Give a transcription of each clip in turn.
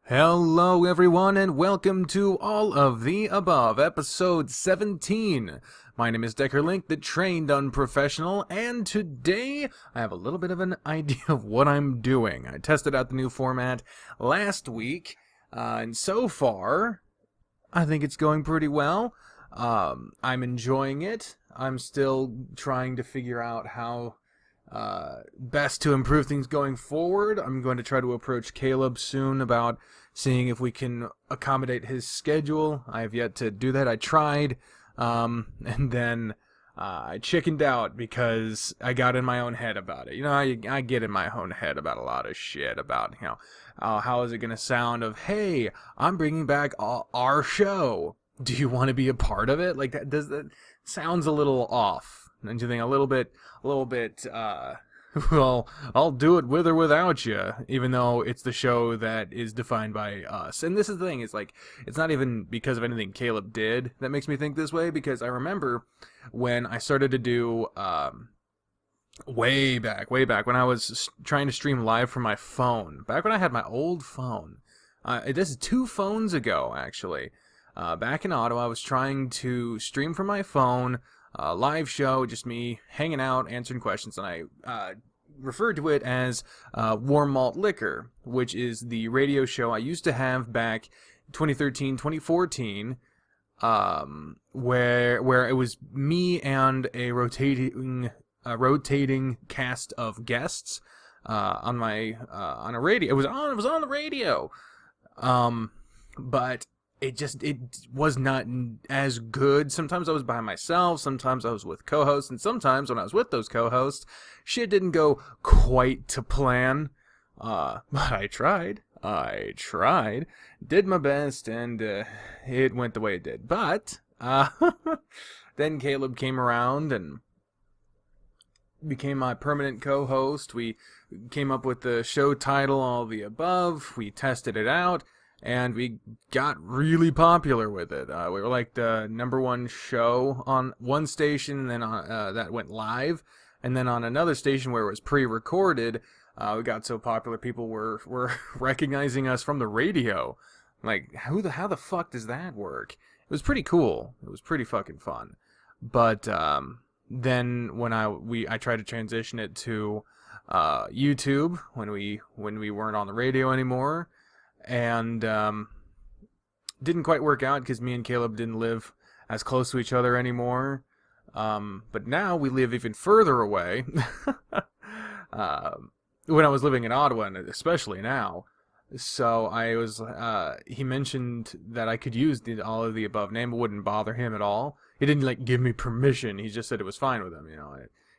Hello, everyone, and welcome to All of the Above, episode 17. My name is Decker Link, the trained unprofessional, and today I have a little bit of an idea of what I'm doing. I tested out the new format last week, and so far, I think it's going pretty well. I'm enjoying it. I'm still trying to figure out how best to improve things going forward. I'm going to try to approach Caleb soon about seeing if we can accommodate his schedule. I have yet to do that. I tried, and then I chickened out because I got in my own head about it. You know, I get in my own head about a lot of shit about, how is it going to sound of, hey, I'm bringing back our show. Do you want to be a part of it? Like, that sounds a little off. Don't you think? A little bit, well, I'll do it with or without you, even though it's the show that is defined by us. And this is the thing, it's like, it's not even because of anything Caleb did that makes me think this way, because I remember when I started to do, way back, when I was trying to stream live from my phone, back when I had my old phone. This is 2 phones ago, actually. Back in Ottawa, I was trying to stream from my phone, live show, just me hanging out, answering questions, and I referred to it as Warm Malt Liquor, which is the radio show I used to have back 2013, 2014, where it was me and a rotating cast of guests on a radio. It was on the radio, but it was not as good. Sometimes I was by myself, sometimes I was with co-hosts, and sometimes when I was with those co-hosts, shit didn't go quite to plan. But I tried, did my best, and it went the way it did. But then Caleb came around and became my permanent co-host. We came up with the show title, All of the Above. We tested it out, and we got really popular with it. We were like the #1 show on one station, and then that went live. And then on another station where it was pre-recorded, we got so popular people were recognizing us from the radio. Like, how the fuck does that work? It was pretty cool. It was pretty fucking fun. But then when I tried to transition it to YouTube when we weren't on the radio anymore, and didn't quite work out because me and Caleb didn't live as close to each other anymore. But now we live even further away. When I was living in Ottawa, and especially now. So I was, he mentioned that I could use all of the above name. It wouldn't bother him at all. He didn't, give me permission. He just said it was fine with him,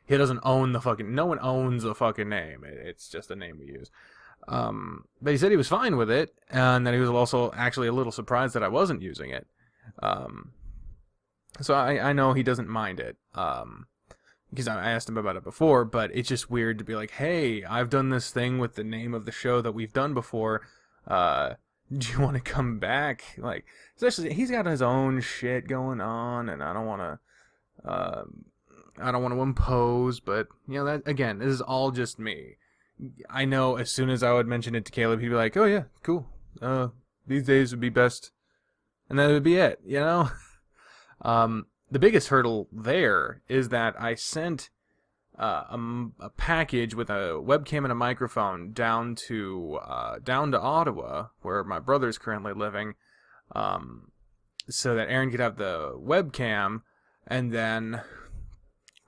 He doesn't own no one owns the fucking name. It's just a name we use. But he said he was fine with it, and that he was also actually a little surprised that I wasn't using it. So I know he doesn't mind it, because I asked him about it before, but it's just weird to be like, hey, I've done this thing with the name of the show that we've done before, do you want to come back? Like, especially, he's got his own shit going on, and I don't want to impose, but, that, again, this is all just me. I know as soon as I would mention it to Caleb, he'd be like, oh yeah, cool, these days would be best, and that would be it, The biggest hurdle there is that I sent a package with a webcam and a microphone down to Ottawa, where my brother's currently living, so that Aaron could have the webcam, and then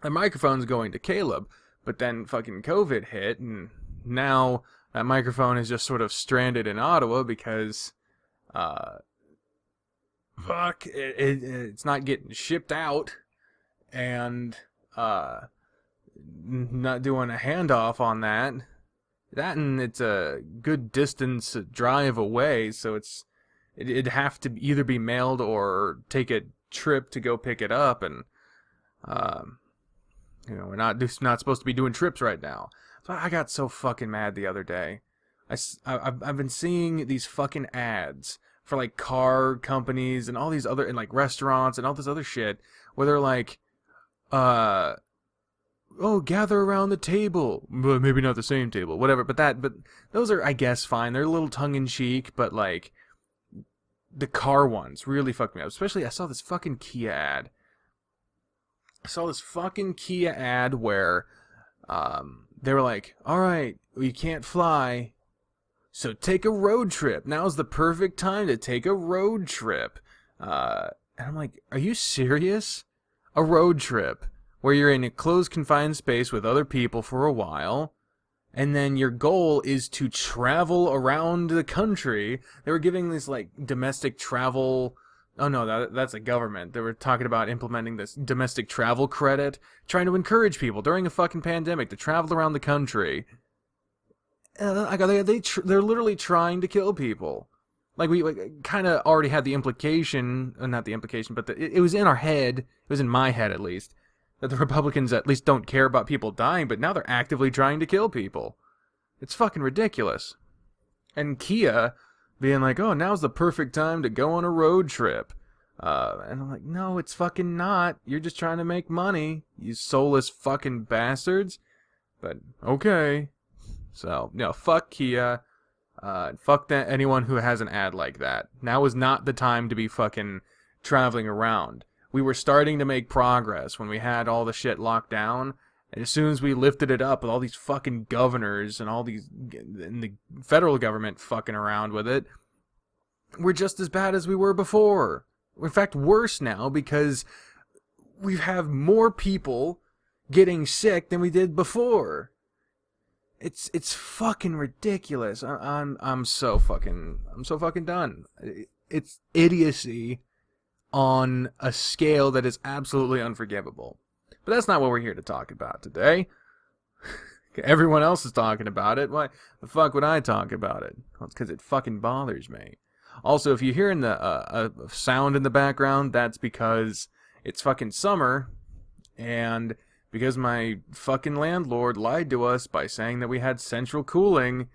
the microphone's going to Caleb. But then fucking COVID hit, and now that microphone is just sort of stranded in Ottawa because it's not getting shipped out, and not doing a handoff on that. That, and it's a good distance drive away, so it'd have to either be mailed or take a trip to go pick it up, and we're not supposed to be doing trips right now. So I got so fucking mad the other day. I've been seeing these fucking ads for like car companies and all these other, and like restaurants and all this other shit, where they're like, oh, gather around the table. Well, maybe not the same table, whatever. But those are, I guess, fine. They're a little tongue in cheek, but like the car ones really fucked me up. Especially, I saw this fucking Kia ad. Where they were like, all right, well, you can't fly, so take a road trip. Now's the perfect time to take a road trip. And I'm like, are you serious? A road trip where you're in a closed, confined space with other people for a while, and then your goal is to travel around the country. They were giving this, like, domestic travel... Oh, no, that's a government. They were talking about implementing this domestic travel credit, trying to encourage people during a fucking pandemic to travel around the country. They're literally trying to kill people. Like, we kind of already had the implication, not the implication, but it was in our head, it was in my head at least, that the Republicans at least don't care about people dying, but now they're actively trying to kill people. It's fucking ridiculous. And Kia being like, oh, now's the perfect time to go on a road trip. And I'm like, no, it's fucking not. You're just trying to make money, you soulless fucking bastards. But, okay. So, fuck Kia. Fuck anyone who has an ad like that. Now is not the time to be fucking traveling around. We were starting to make progress when we had all the shit locked down. And as soon as we lifted it up with all these fucking governors and and the federal government fucking around with it, we're just as bad as we were before. In fact, worse now, because we have more people getting sick than we did before. It's fucking ridiculous. I'm so fucking done. It's idiocy on a scale that is absolutely unforgivable. But that's not what we're here to talk about today. Everyone else is talking about it. Why the fuck would I talk about it? Well, it's because it fucking bothers me. Also, if you're hearing the sound in the background, that's because it's fucking summer, and because my fucking landlord lied to us by saying that we had central cooling,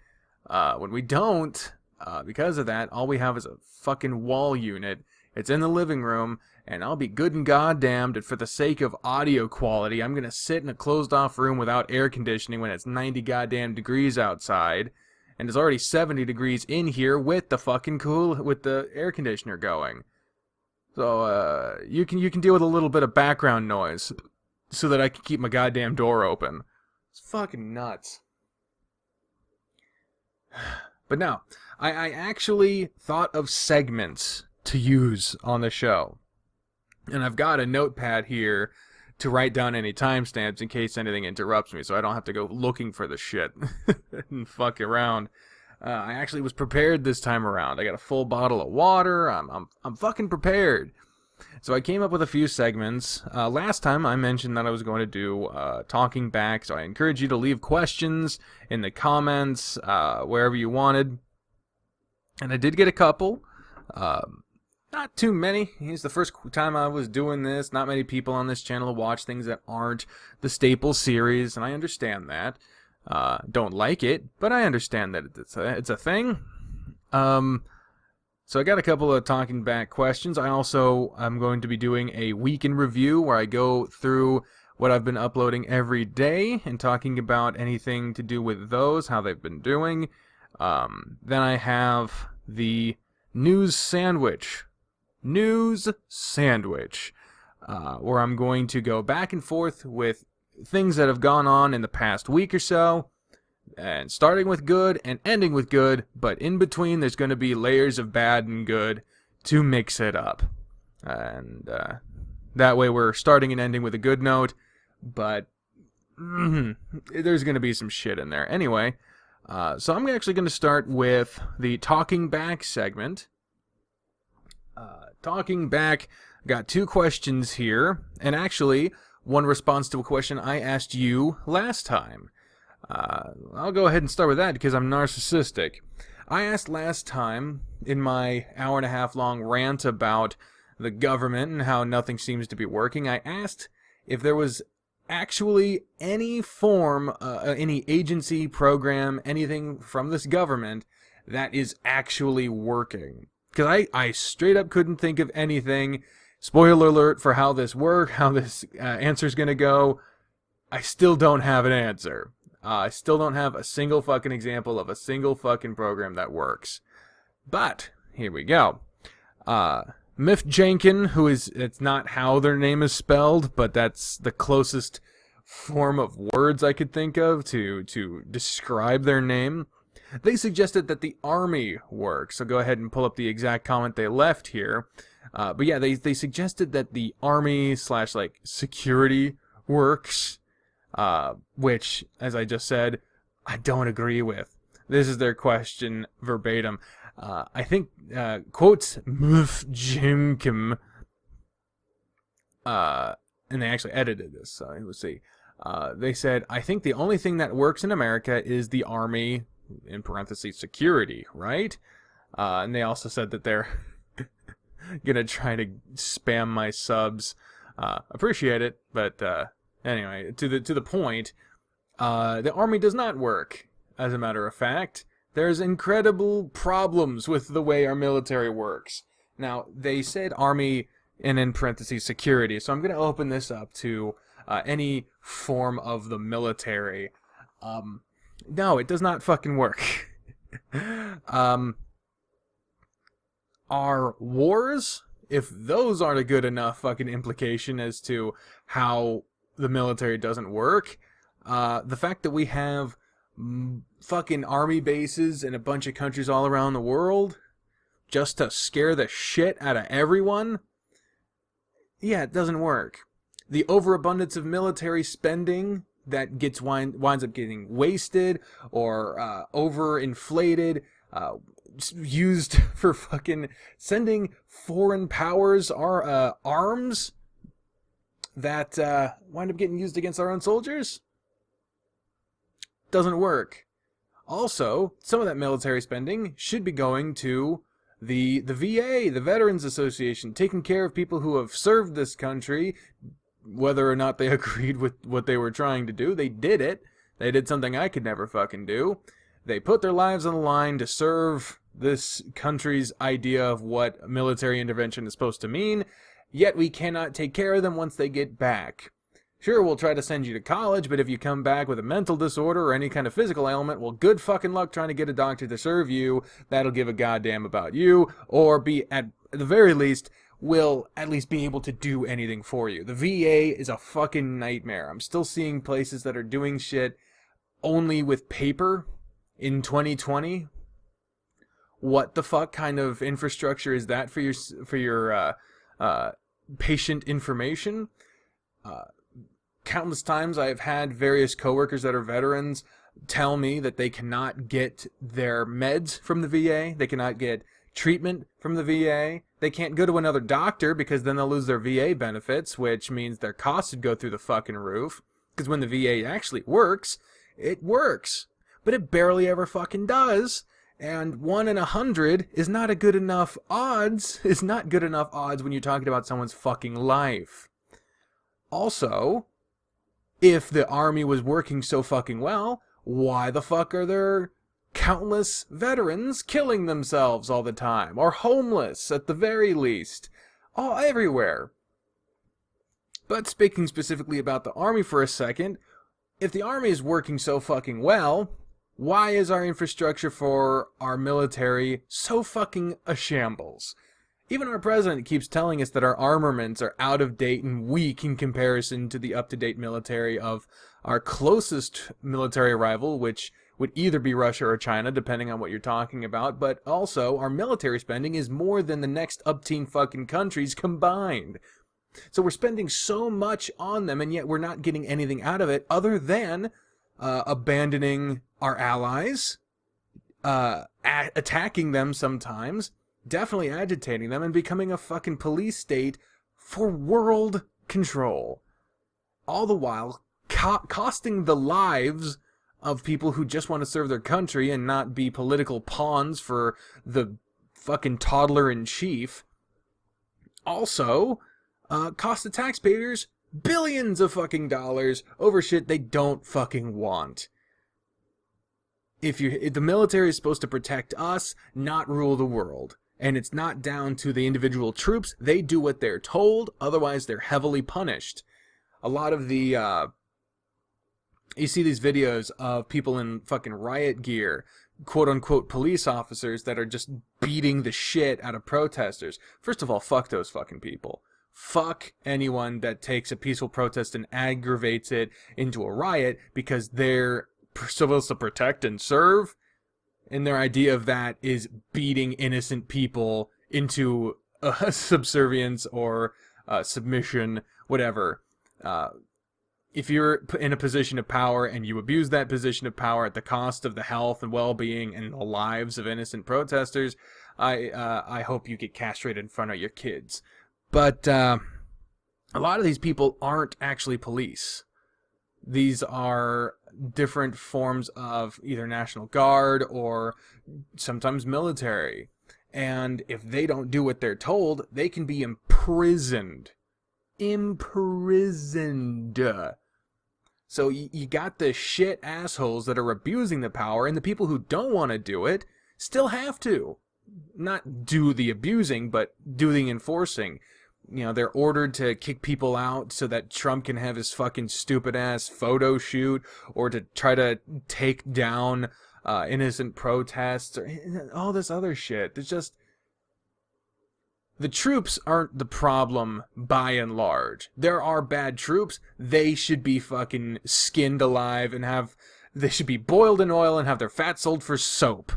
when we don't. Because of that, all we have is a fucking wall unit. It's in the living room, and I'll be good and goddamned, and for the sake of audio quality, I'm gonna sit in a closed-off room without air conditioning when it's 90 goddamn degrees outside, and it's already 70 degrees in here with the air conditioner going. So, you can deal with a little bit of background noise, so that I can keep my goddamn door open. It's fucking nuts. But no, I actually thought of segments to use on the show. And I've got a notepad here to write down any timestamps in case anything interrupts me, so I don't have to go looking for the shit and fuck around. I actually was prepared this time around. I got a full bottle of water. I'm fucking prepared. So I came up with a few segments. Last time I mentioned that I was going to do talking back, so I encourage you to leave questions in the comments, wherever you wanted. And I did get a couple. Not too many. It's the first time I was doing this. Not many people on this channel watch things that aren't the staple series, and I understand that. Don't like it, but I understand that it's a thing. So I got a couple of talking back questions. I'm going to be doing a week in review where I go through what I've been uploading every day and talking about anything to do with those, how they've been doing. Then I have the news sandwich, where I'm going to go back and forth with things that have gone on in the past week or so, and starting with good and ending with good, but in between there's going to be layers of bad and good to mix it up. And that way we're starting and ending with a good note, but there's going to be some shit in there. Anyway, so I'm actually going to start with the talking back segment. Talking back, got two questions here, and actually one response to a question I asked you last time. I'll go ahead and start with that because I'm narcissistic. I asked last time in my hour-and-a-half long rant about the government and how nothing seems to be working, I asked if there was actually any form, any agency, program, anything from this government that is actually working. Because I straight up couldn't think of anything. Spoiler alert for how this answer's going to go. I still don't have an answer. I still don't have a single fucking example of a single fucking program that works. But, here we go. Miff Jenkin, it's not how their name is spelled, but that's the closest form of words I could think of to describe their name. They suggested that the Army works. So go ahead and pull up the exact comment they left here. But yeah, they suggested that the Army / like security works, which, as I just said, I don't agree with. This is their question verbatim. I think, quotes Miff Jenkin, and they actually edited this, so let's see. They said, I think the only thing that works in America is the Army, in parentheses, security, right? And they also said that they're gonna try to spam my subs. Appreciate it, but anyway, to the point, the Army does not work, as a matter of fact. There's incredible problems with the way our military works. Now, they said Army and in parentheses security, so I'm going to open this up to any form of the military. No, it does not fucking work. Our wars, if those aren't a good enough fucking implication as to how the military doesn't work, the fact that we have fucking army bases in a bunch of countries all around the world just to scare the shit out of everyone, yeah, it doesn't work. The overabundance of military spending that winds up getting wasted or overinflated, used for fucking sending foreign powers arms that wind up getting used against our own soldiers, doesn't work. Also, some of that military spending should be going to the VA, the Veterans Association, taking care of people who have served this country, whether or not they agreed with what they were trying to do. They did it. They did something I could never fucking do. They put their lives on the line to serve this country's idea of what military intervention is supposed to mean, yet we cannot take care of them once they get back. Sure, we'll try to send you to college, but if you come back with a mental disorder or any kind of physical ailment, well, good fucking luck trying to get a doctor to serve you that'll give a goddamn about you, or be, at the very least, will at least be able to do anything for you. The VA is a fucking nightmare. I'm still seeing places that are doing shit only with paper in 2020. What the fuck kind of infrastructure is that for your patient information? Countless times I have had various coworkers that are veterans tell me that they cannot get their meds from the VA. They cannot get treatment from the VA. They can't go to another doctor because then they'll lose their VA benefits, which means their costs would go through the fucking roof. Because when the VA actually works, it works. But it barely ever fucking does. And 1 in 100 is not a good enough odds. It's not good enough odds when you're talking about someone's fucking life. Also, if the Army was working so fucking well, why the fuck are there countless veterans killing themselves all the time? Or homeless, at the very least. All everywhere. But speaking specifically about the Army for a second, if the Army is working so fucking well, why is our infrastructure for our military so fucking a shambles? Even our president keeps telling us that our armaments are out of date and weak in comparison to the up-to-date military of our closest military rival, which would either be Russia or China, depending on what you're talking about. But also, our military spending is more than the next up-teen fucking countries combined. So we're spending so much on them, and yet we're not getting anything out of it other than abandoning our allies, attacking them sometimes, definitely agitating them, and becoming a fucking police state for world control. All the while costing the lives of people who just want to serve their country and not be political pawns for the fucking toddler-in-chief. Also, cost the taxpayers billions of fucking dollars over shit they don't fucking want. If the military is supposed to protect us, not rule the world. And it's not down to the individual troops. They do what they're told, otherwise they're heavily punished. A lot of the You see these videos of people in fucking riot gear, quote unquote police officers, that are just beating the shit out of protesters. First of all, fuck those fucking people. Fuck anyone that takes a peaceful protest and aggravates it into a riot because they're supposed to protect and serve. And their idea of that is beating innocent people into subservience or submission, whatever. If you're in a position of power and you abuse that position of power at the cost of the health and well-being and the lives of innocent protesters, I hope you get castrated in front of your kids. But a lot of these people aren't actually police. These are different forms of either National Guard or sometimes military. And if they don't do what they're told, they can be imprisoned. Imprisoned. So you got the shit assholes that are abusing the power, and the people who don't want to do it still have to. Not do the abusing, but do the enforcing. You know, they're ordered to kick people out so that Trump can have his fucking stupid ass photo shoot, or to try to take down innocent protests, or all this other shit. There's just... The troops aren't the problem by and large. There are bad troops. They should be fucking skinned alive and they should be boiled in oil and have their fat sold for soap.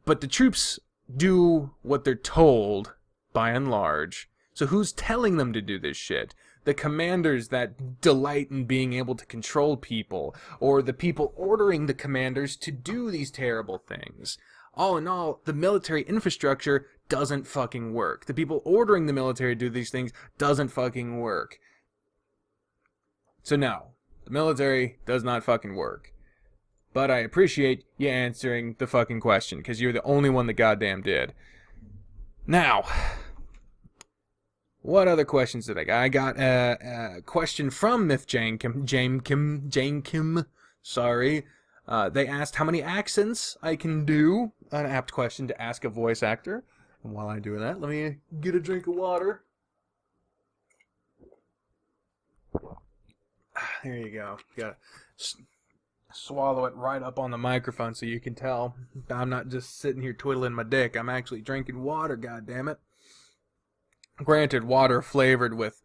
But the troops do what they're told by and large. So who's telling them to do this shit? The commanders that delight in being able to control people, or the people ordering the commanders to do these terrible things. All in all, the military infrastructure doesn't fucking work. The people ordering the military to do these things doesn't fucking work. So no, the military does not fucking work. But I appreciate you answering the fucking question, because you're the only one that goddamn did. Now, what other questions did I got? I got a question from Myth Jane Kim. Sorry. They asked how many accents I can do. An apt question to ask a voice actor. And while I do that, let me get a drink of water. There you go. Gotta swallow it right up on the microphone so you can tell I'm not just sitting here twiddling my dick. I'm actually drinking water, goddammit. Granted, water flavored with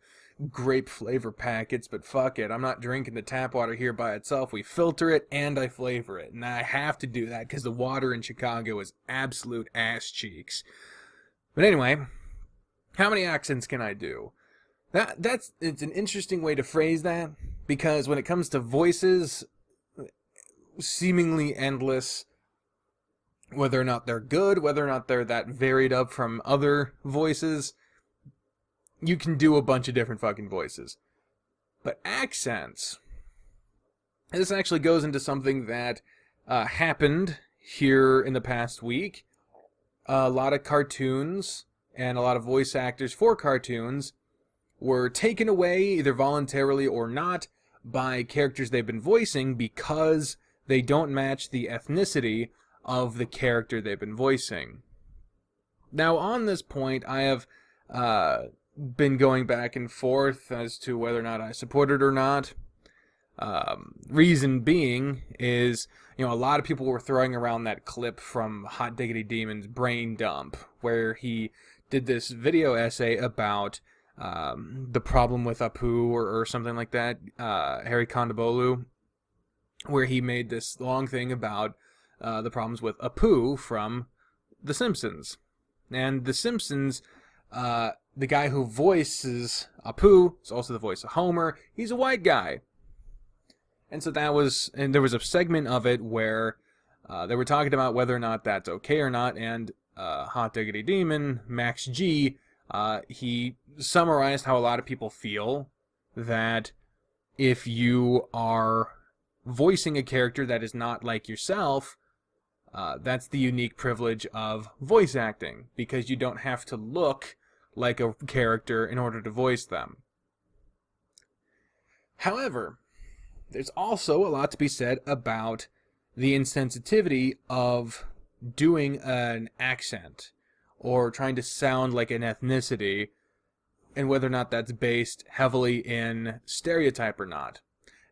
grape flavor packets, but fuck it, I'm not drinking the tap water here by itself. We filter it and I flavor it, and I have to do that because the water in Chicago is absolute ass cheeks. But anyway, how many accents can I do? It's an interesting way to phrase that, because when it comes to voices, seemingly endless, whether or not they're good, whether or not they're that varied up from other voices, you can do a bunch of different fucking voices. But accents, this actually goes into something that happened here in the past week. A lot of cartoons and a lot of voice actors for cartoons were taken away, either voluntarily or not, by characters they've been voicing because they don't match the ethnicity of the character they've been voicing. Now, on this point, I have been going back and forth as to whether or not I support it or not. Reason being is, a lot of people were throwing around that clip from Hot Diggity Demon's Brain Dump, where he did this video essay about the problem with Apu or something like that, Harry Kondabolu, where he made this long thing about the problems with Apu from The Simpsons. And The Simpsons, the guy who voices Apu is also the voice of Homer. He's a white guy. And so there was a segment of it where they were talking about whether or not that's okay or not, and Hot Diggity Demon, Max G, he summarized how a lot of people feel that if you are voicing a character that is not like yourself, that's the unique privilege of voice acting, because you don't have to look like a character in order to voice them. However, there's also a lot to be said about the insensitivity of doing an accent or trying to sound like an ethnicity, and whether or not that's based heavily in stereotype or not.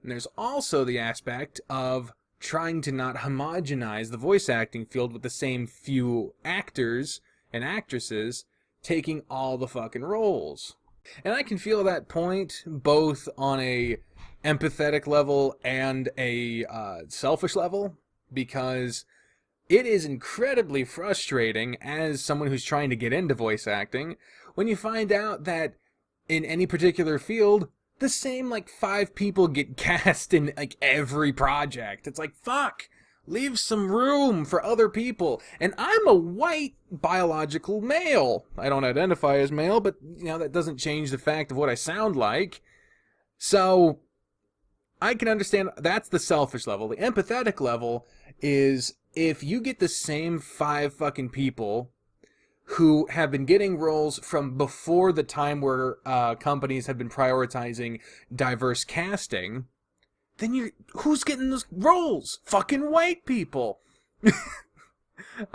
And there's also the aspect of trying to not homogenize the voice acting field with the same few actors and actresses taking all the fucking roles. And I can feel that point both on a empathetic level and a selfish level, because it is incredibly frustrating as someone who's trying to get into voice acting when you find out that in any particular field, the same like 5 people get cast in like every project. It's like, fuck, leave some room for other people. And I'm a white biological male. I don't identify as male, but you know, that doesn't change the fact of what I sound like. So I can understand that's the selfish level. The empathetic level is if you get the same 5 fucking people who have been getting roles from before the time where companies have been prioritizing diverse casting, then who's getting those roles? Fucking white people. I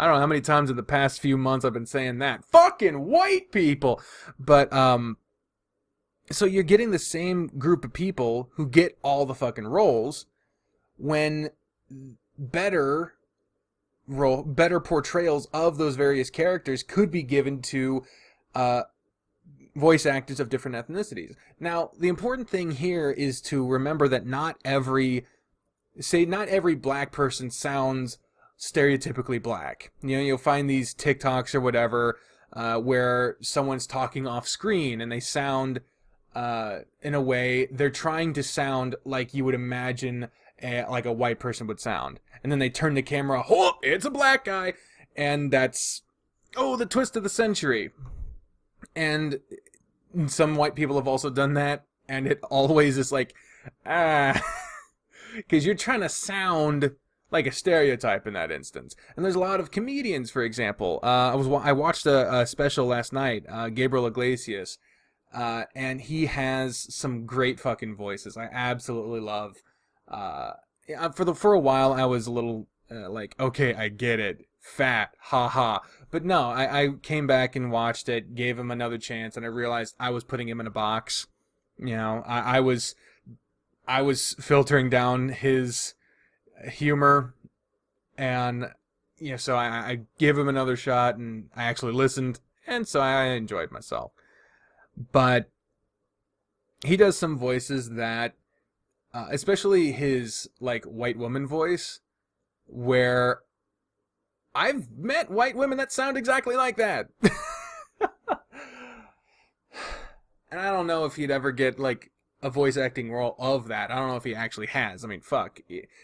don't know how many times in the past few months I've been saying that. Fucking white people! But, so you're getting the same group of people who get all the fucking roles when better portrayals of those various characters could be given to voice actors of different ethnicities. Now, the important thing here is to remember that not every black person sounds stereotypically black. You know, you'll find these TikToks or whatever where someone's talking off screen and they sound in a way they're trying to sound like you would imagine like a white person would sound. And then they turn the camera, oh, it's a black guy. And that's, the twist of the century. And some white people have also done that. And it always is like, because you're trying to sound like a stereotype in that instance. And there's a lot of comedians, for example. I watched a special last night, Gabriel Iglesias. And he has some great fucking voices. I absolutely love for a while I was a little like, okay, I get it, fat, haha. But no, I came back and watched it, gave him another chance, and I realized I was putting him in a box. You know, I was filtering down his humor, and you know, so I gave him another shot, and I actually listened, and so I enjoyed myself. But he does some voices that especially his like white woman voice, where I've met white women that sound exactly like that. And I don't know if he'd ever get like a voice acting role of that. I don't know if he actually has. I mean, fuck.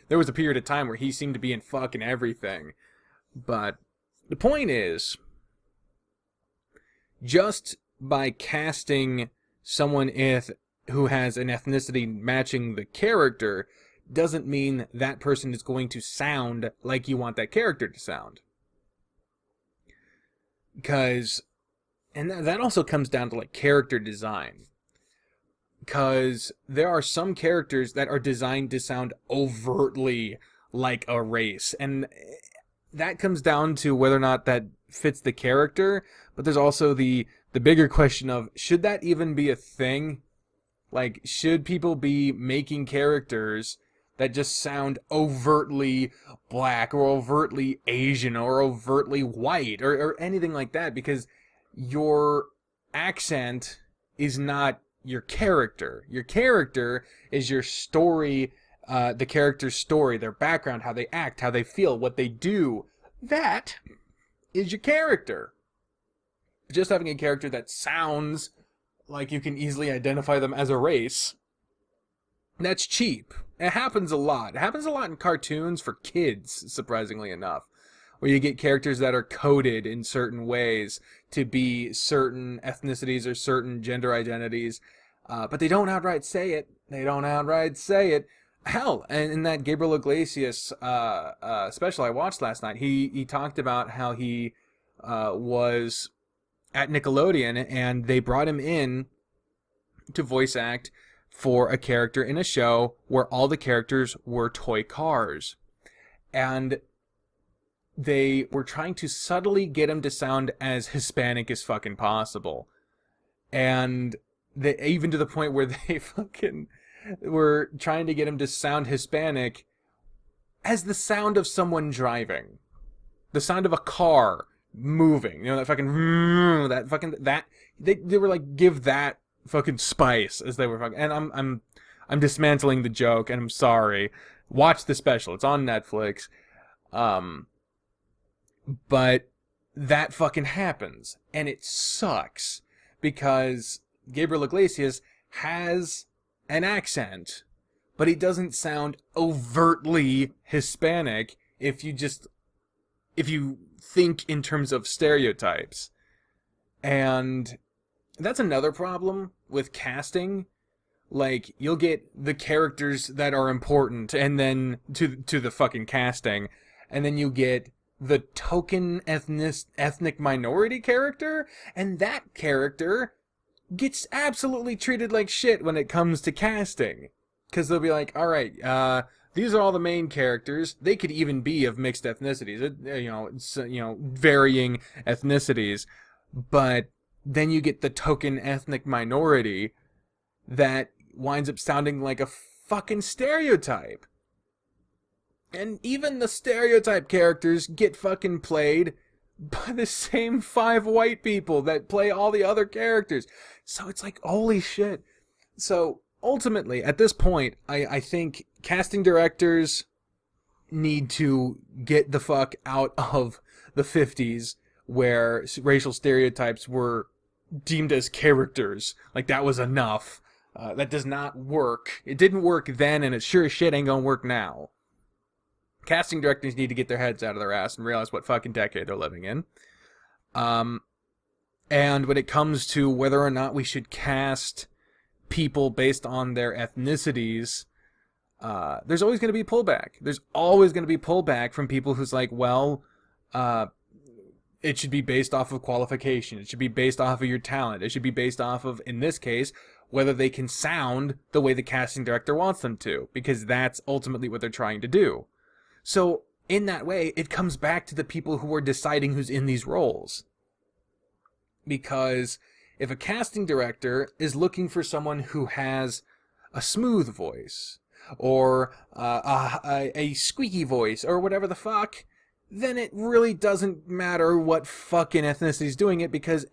There was a period of time where he seemed to be in fucking everything. But the point is, just by casting someone who has an ethnicity matching the character doesn't mean that person is going to sound like you want that character to sound. Because, and that also comes down to like character design. Because there are some characters that are designed to sound overtly like a race. And that comes down to whether or not that fits the character. But there's also the bigger question of, should that even be a thing? Like, should people be making characters that just sound overtly black or overtly Asian or overtly white or anything like that? Because your accent is not your character. Your character is your story, the character's story, their background, how they act, how they feel, what they do. That is your character. Just having a character that sounds like you can easily identify them as a race, that's cheap. It happens a lot. It happens a lot in cartoons for kids, surprisingly enough, where you get characters that are coded in certain ways to be certain ethnicities or certain gender identities, but they don't outright say it. Hell, and in that Gabriel Iglesias special I watched last night, he talked about how he was at Nickelodeon, and they brought him in to voice act for a character in a show where all the characters were toy cars. And they were trying to subtly get him to sound as Hispanic as fucking possible. And they, even to the point where they fucking were trying to get him to sound Hispanic as the sound of someone driving, the sound of a car moving. You know, that they were like, give that fucking spice as they were fucking. And I'm dismantling the joke, and I'm sorry. Watch the special. It's on Netflix. But that fucking happens, and it sucks because Gabriel Iglesias has an accent, but he doesn't sound overtly Hispanic if you think in terms of stereotypes. And that's another problem with casting. Like, you'll get the characters that are important, and then to the fucking casting, and then you get the token ethnic minority character, and that character gets absolutely treated like shit when it comes to casting. Because they'll be like, all right, these are all the main characters. They could even be of mixed ethnicities, varying ethnicities. But then you get the token ethnic minority that winds up sounding like a fucking stereotype. And even the stereotype characters get fucking played by the same 5 white people that play all the other characters. So it's like, holy shit. So ultimately, at this point, I think casting directors need to get the fuck out of the 50s where racial stereotypes were deemed as characters. Like, that was enough. That does not work. It didn't work then, and it sure as shit ain't gonna work now. Casting directors need to get their heads out of their ass and realize what fucking decade they're living in. And when it comes to whether or not we should cast people based on their ethnicities, there's always going to be pullback. There's always going to be pullback from people who's like, well, it should be based off of qualification. It should be based off of your talent. It should be based off of, in this case, whether they can sound the way the casting director wants them to, because that's ultimately what they're trying to do. So, in that way, it comes back to the people who are deciding who's in these roles. Because if a casting director is looking for someone who has a smooth voice, or a squeaky voice, or whatever the fuck, then it really doesn't matter what fucking ethnicity is doing it, because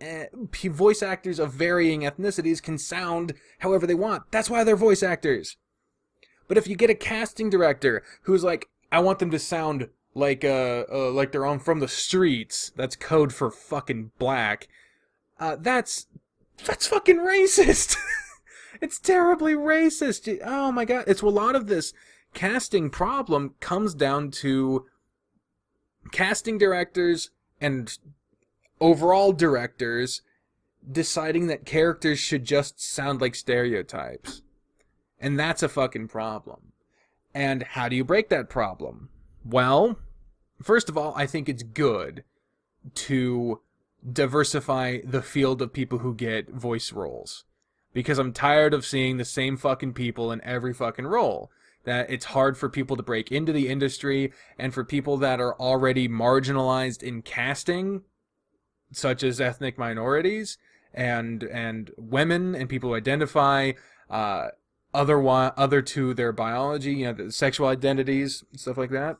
voice actors of varying ethnicities can sound however they want. That's why they're voice actors. But if you get a casting director who's like, I want them to sound like they're on from the streets. That's code for fucking black. That's fucking racist. It's terribly racist. Oh my god. It's a lot of this casting problem comes down to casting directors and overall directors deciding that characters should just sound like stereotypes. And that's a fucking problem. And how do you break that problem? Well, first of all, I think it's good to diversify the field of people who get voice roles. Because I'm tired of seeing the same fucking people in every fucking role. That it's hard for people to break into the industry, and for people that are already marginalized in casting, such as ethnic minorities, and women, and people who identify other to their biology, the sexual identities, stuff like that.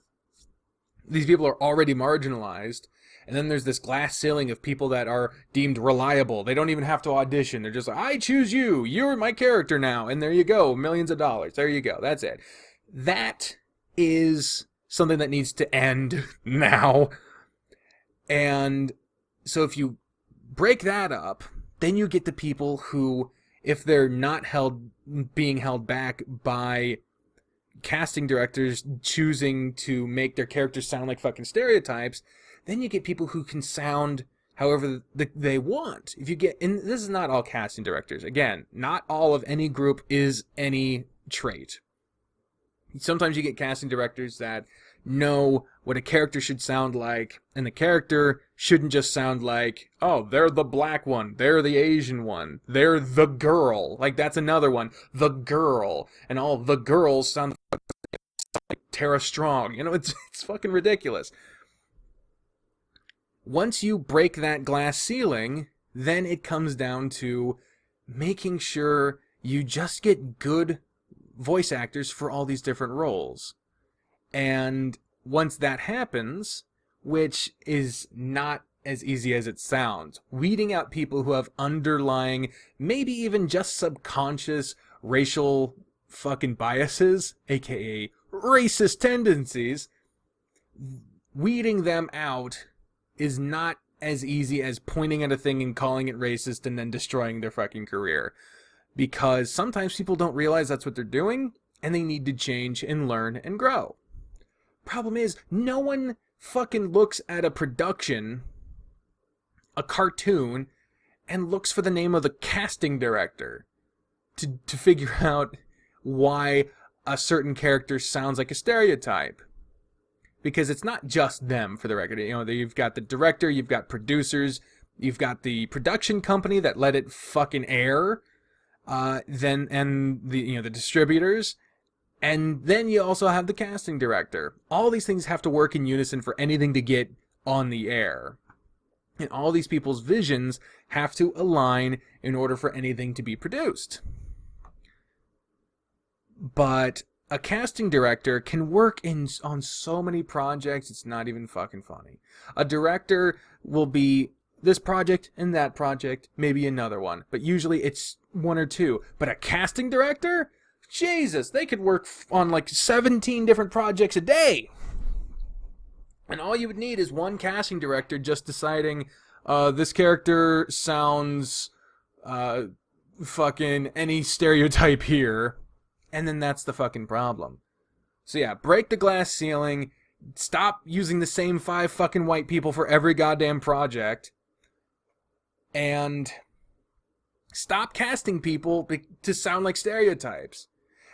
These people are already marginalized, and then there's this glass ceiling of people that are deemed reliable. They don't even have to audition. They're just like, I choose you. You're my character now, and there you go. Millions of dollars. There you go. That's it. That is something that needs to end now. And so if you break that up, then you get the people who, if they're not being held back by casting directors choosing to make their characters sound like fucking stereotypes, then you get people who can sound however they want. If you get, and this is not all casting directors. Again, not all of any group is any trait. Sometimes you get casting directors that know what a character should sound like, and the character shouldn't just sound like, oh, they're the black one, they're the Asian one, they're the girl. Like, that's another one, the girl. And all the girls sound like Tara Strong. It's fucking ridiculous. Once you break that glass ceiling, then it comes down to making sure you just get good voice actors for all these different roles. And once that happens, which is not as easy as it sounds, weeding out people who have underlying, maybe even just subconscious racial fucking biases, aka racist tendencies, weeding them out is not as easy as pointing at a thing and calling it racist and then destroying their fucking career. Because sometimes people don't realize that's what they're doing, and they need to change and learn and grow. Problem is, no one fucking looks at a production, a cartoon, and looks for the name of the casting director to figure out why a certain character sounds like a stereotype. Because it's not just them, for the record. You know, you've got the director, you've got producers, you've got the production company that let it fucking air, and the distributors, and then you also have the casting director. All these things have to work in unison for anything to get on the air. And all these people's visions have to align in order for anything to be produced. But a casting director can work on so many projects, it's not even fucking funny. A director will be this project and that project, maybe another one, but usually it's one or two. But a casting director? Jesus, they could work on like 17 different projects a day. And all you would need is one casting director just deciding, this character sounds fucking any stereotype here. And then that's the fucking problem. So yeah, break the glass ceiling. Stop using the same 5 fucking white people for every goddamn project. And stop casting people to sound like stereotypes.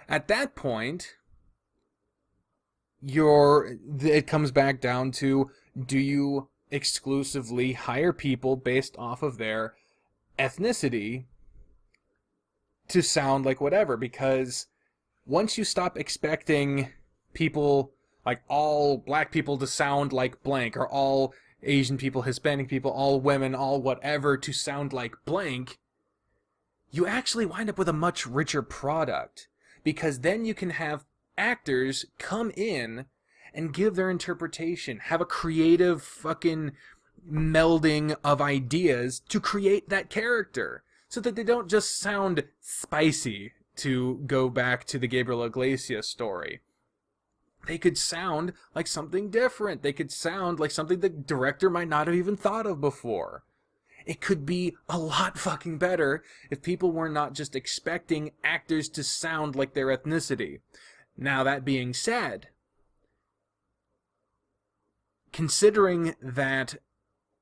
At that point, it comes back down to, do you exclusively hire people based off of their ethnicity to sound like whatever? Because once you stop expecting people, like all black people to sound like blank, or all Asian people, Hispanic people, all women, all whatever to sound like blank, you actually wind up with a much richer product. Because then you can have actors come in and give their interpretation, have a creative fucking melding of ideas to create that character, so that they don't just sound spicy, to go back to the Gabriel Iglesias story. They could sound like something different. They could sound like something the director might not have even thought of before. It could be a lot fucking better if people were not just expecting actors to sound like their ethnicity. Now, that being said, considering that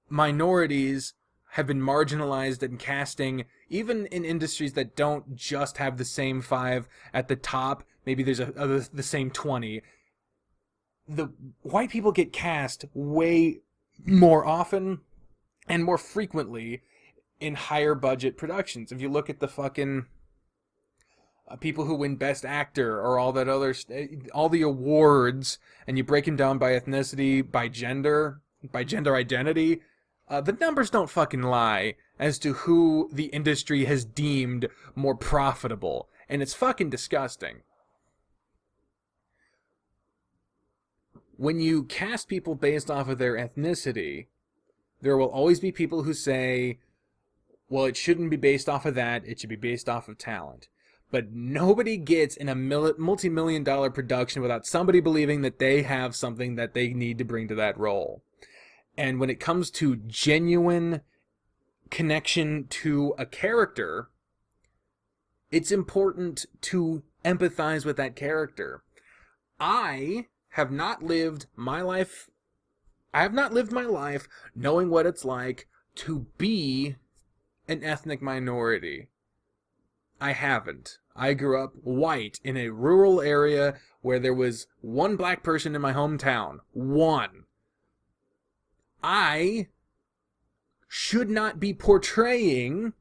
minorities have been marginalized in casting, even in industries that don't just have the same 5 at the top, maybe there's the same 20, the white people get cast way more often and more frequently in higher budget productions. If you look at the fucking people who win Best Actor or all that other, all the awards, and you break them down by ethnicity, by gender identity, the numbers don't fucking lie as to who the industry has deemed more profitable. And it's fucking disgusting. When you cast people based off of their ethnicity, there will always be people who say, well, it shouldn't be based off of that, it should be based off of talent. But nobody gets in a multi-million-dollar production without somebody believing that they have something that they need to bring to that role. And when it comes to genuine connection to a character, it's important to empathize with that character. I have not lived my life knowing what it's like to be an ethnic minority. I haven't. I grew up white in a rural area where there was one black person in my hometown. One. I should not be portraying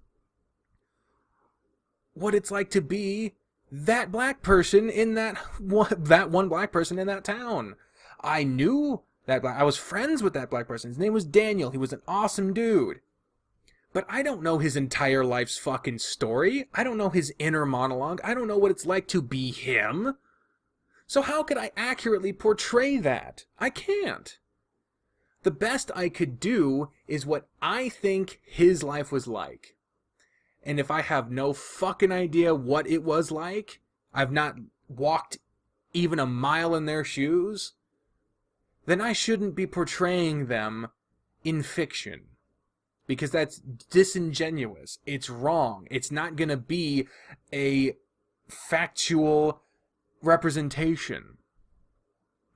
what it's like to be that black person in that one black person in that town. I knew that I was friends with that black person. His name was Daniel. He was an awesome dude. but I don't know his entire life's fucking story. I don't know his inner monologue. I don't know what it's like to be him. So how could I accurately portray that? I can't. The best I could do is what I think his life was like. And if I have no fucking idea what it was like, I've not walked even a mile in their shoes, then I shouldn't be portraying them in fiction. Because that's disingenuous. It's wrong. It's not going to be a factual representation.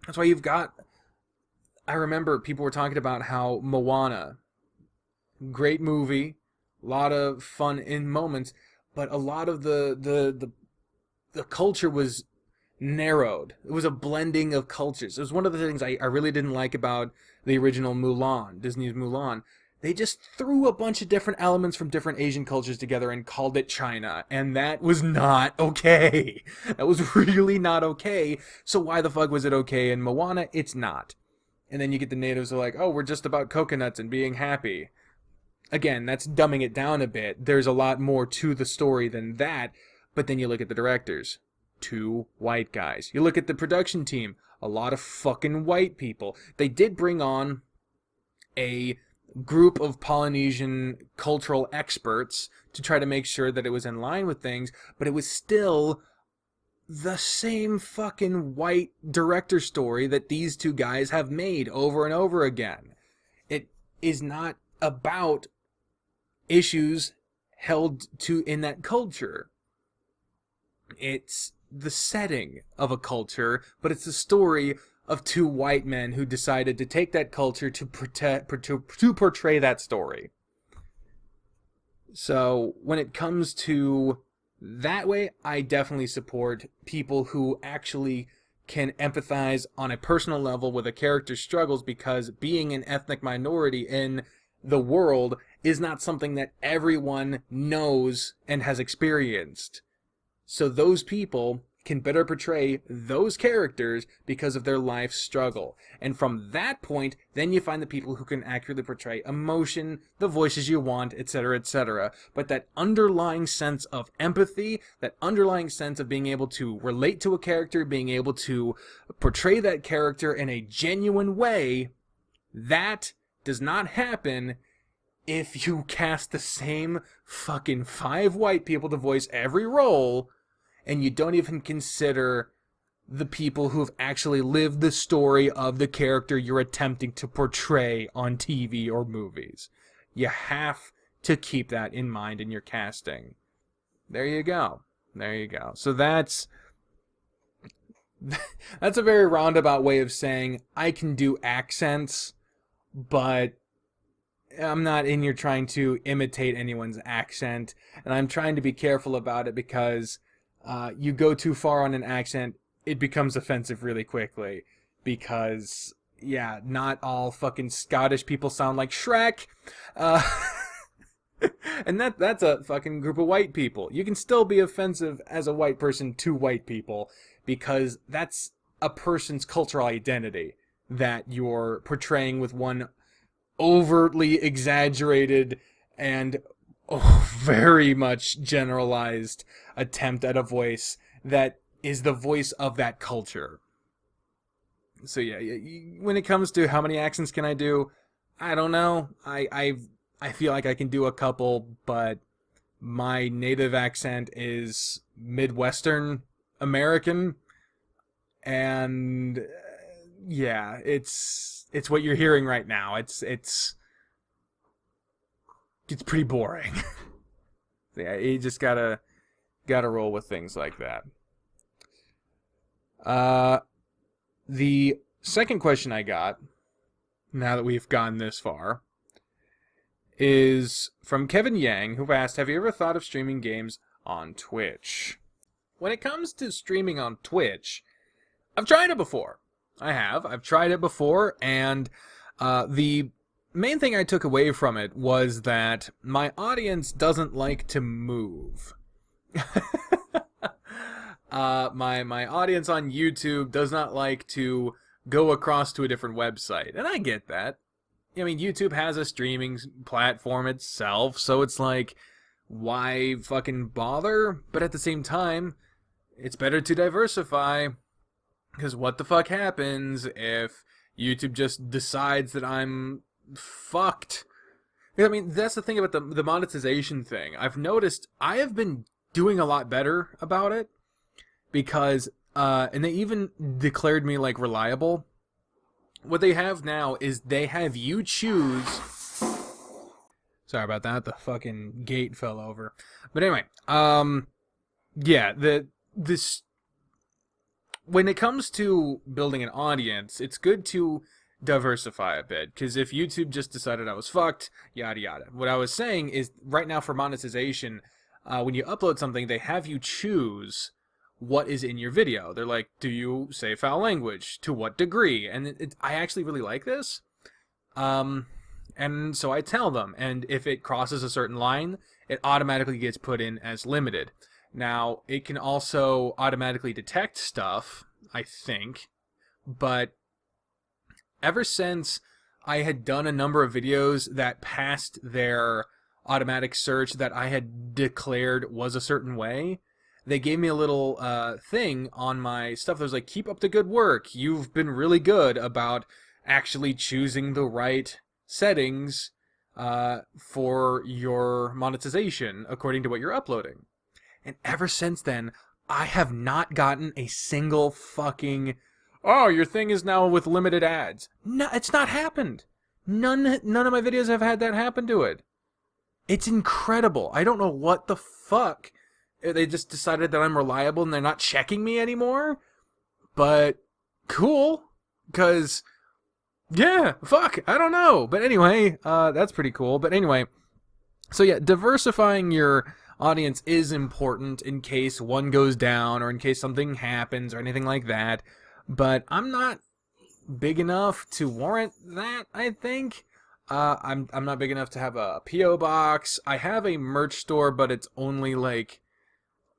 That's why you've got... I remember people were talking about how Moana, great movie, a lot of fun in moments, but a lot of the culture was narrowed. It was a blending of cultures. It was one of the things I really didn't like about the original Mulan, Disney's Mulan. They just threw a bunch of different elements from different Asian cultures together and called it China. And that was not okay. That was really not okay. So why the fuck was it okay in Moana? It's not. And then you get the natives who are like, oh, we're just about coconuts and being happy. Again, that's dumbing it down a bit. There's a lot more to the story than that. But then you look at the directors. 2 white guys. You look at the production team. A lot of fucking white people. They did bring on a group of Polynesian cultural experts to try to make sure that it was in line with things, but it was still the same fucking white director story that these 2 guys have made over and over again. It is not about issues held to in that culture. It's the setting of a culture, but it's the story of 2 white men who decided to take that culture to portray that story. So when it comes to that way, I definitely support people who actually can empathize on a personal level with a character's struggles, because being an ethnic minority in the world is not something that everyone knows and has experienced. So those people can better portray those characters because of their life struggle. And from that point, then you find the people who can accurately portray emotion, the voices you want, etc., etc. But that underlying sense of empathy, that underlying sense of being able to relate to a character, being able to portray that character in a genuine way, that does not happen if you cast the same fucking 5 white people to voice every role, and you don't even consider the people who have actually lived the story of the character you're attempting to portray on TV or movies. You have to keep that in mind in your casting. There you go. There you go. So that's a very roundabout way of saying I can do accents, but I'm not in here trying to imitate anyone's accent, and I'm trying to be careful about it because you go too far on an accent, it becomes offensive really quickly. Because, yeah, not all fucking Scottish people sound like Shrek. And that's a fucking group of white people. You can still be offensive as a white person to white people, because that's a person's cultural identity that you're portraying with one overtly exaggerated and very much generalized attempt at a voice that is the voice of that culture. So yeah, when it comes to how many accents can I do, I don't know. I feel like I can do a couple, but my native accent is Midwestern American, and yeah, it's what you're hearing right now. It's pretty boring. Yeah, you just gotta roll with things like that. The second question I got, now that we've gone this far, is from Kevin Yang, who asked, have you ever thought of streaming games on Twitch? When it comes to streaming on Twitch, I've tried it before. I've tried it before, and the main thing I took away from it was that my audience doesn't like to move. My audience on YouTube does not like to go across to a different website, and I get that. I mean, YouTube has a streaming platform itself, so it's like, why fucking bother? But at the same time, it's better to diversify, because what the fuck happens if YouTube just decides that I'm fucked? I mean, that's the thing about the monetization thing. I've noticed I have been doing a lot better about it, because, and they even declared me, like, reliable. What they have now is they have you choose... Sorry about that, the fucking gate fell over. But anyway, yeah, this... When it comes to building an audience, it's good to diversify a bit, because if YouTube just decided I was fucked, yada yada. What I was saying is, right now for monetization, when you upload something, they have you choose what is in your video. They're like, do you say foul language? To what degree? And I actually really like this. And so I tell them, and if it crosses a certain line, it automatically gets put in as limited. Now, it can also automatically detect stuff, I think, but ever since I had done a number of videos that passed their automatic search that I had declared was a certain way, they gave me a little thing on my stuff that was like, keep up the good work. You've been really good about actually choosing the right settings for your monetization according to what you're uploading. And ever since then, I have not gotten a single fucking, oh, your thing is now with limited ads. No, it's not happened. None of my videos have had that happen to it. It's incredible. I don't know what the fuck. They just decided that I'm reliable and they're not checking me anymore. But cool, because yeah, fuck, I don't know. But anyway, that's pretty cool. But anyway, so yeah, diversifying your audience is important in case one goes down or in case something happens or anything like that. But I'm not big enough to warrant that, I think. I'm not big enough to have a P.O. box. I have a merch store, but it's only like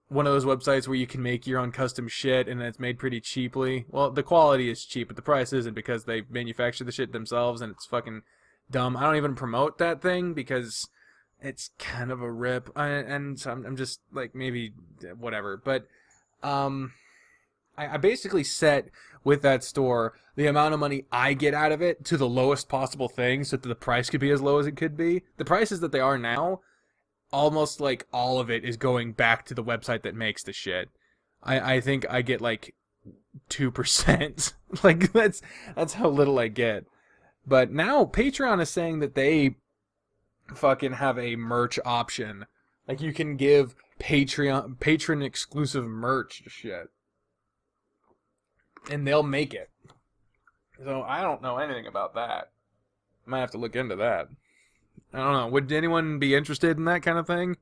one of those websites where you can make your own custom shit and it's made pretty cheaply. Well, the quality is cheap, but the price isn't, because they manufacture the shit themselves and it's fucking dumb. I don't even promote that thing because it's kind of a rip, and so I'm just like, maybe whatever. But I basically set with that store the amount of money I get out of it to the lowest possible thing, so that the price could be as low as it could be. The prices that they are now, almost like all of it is going back to the website that makes the shit. I think I get like 2%. Like that's how little I get. But now Patreon is saying that they fucking have a merch option. Like, you can give patron exclusive merch to shit, and they'll make it. So I don't know anything about that. I might have to look into that. I don't know. Would anyone be interested in that kind of thing?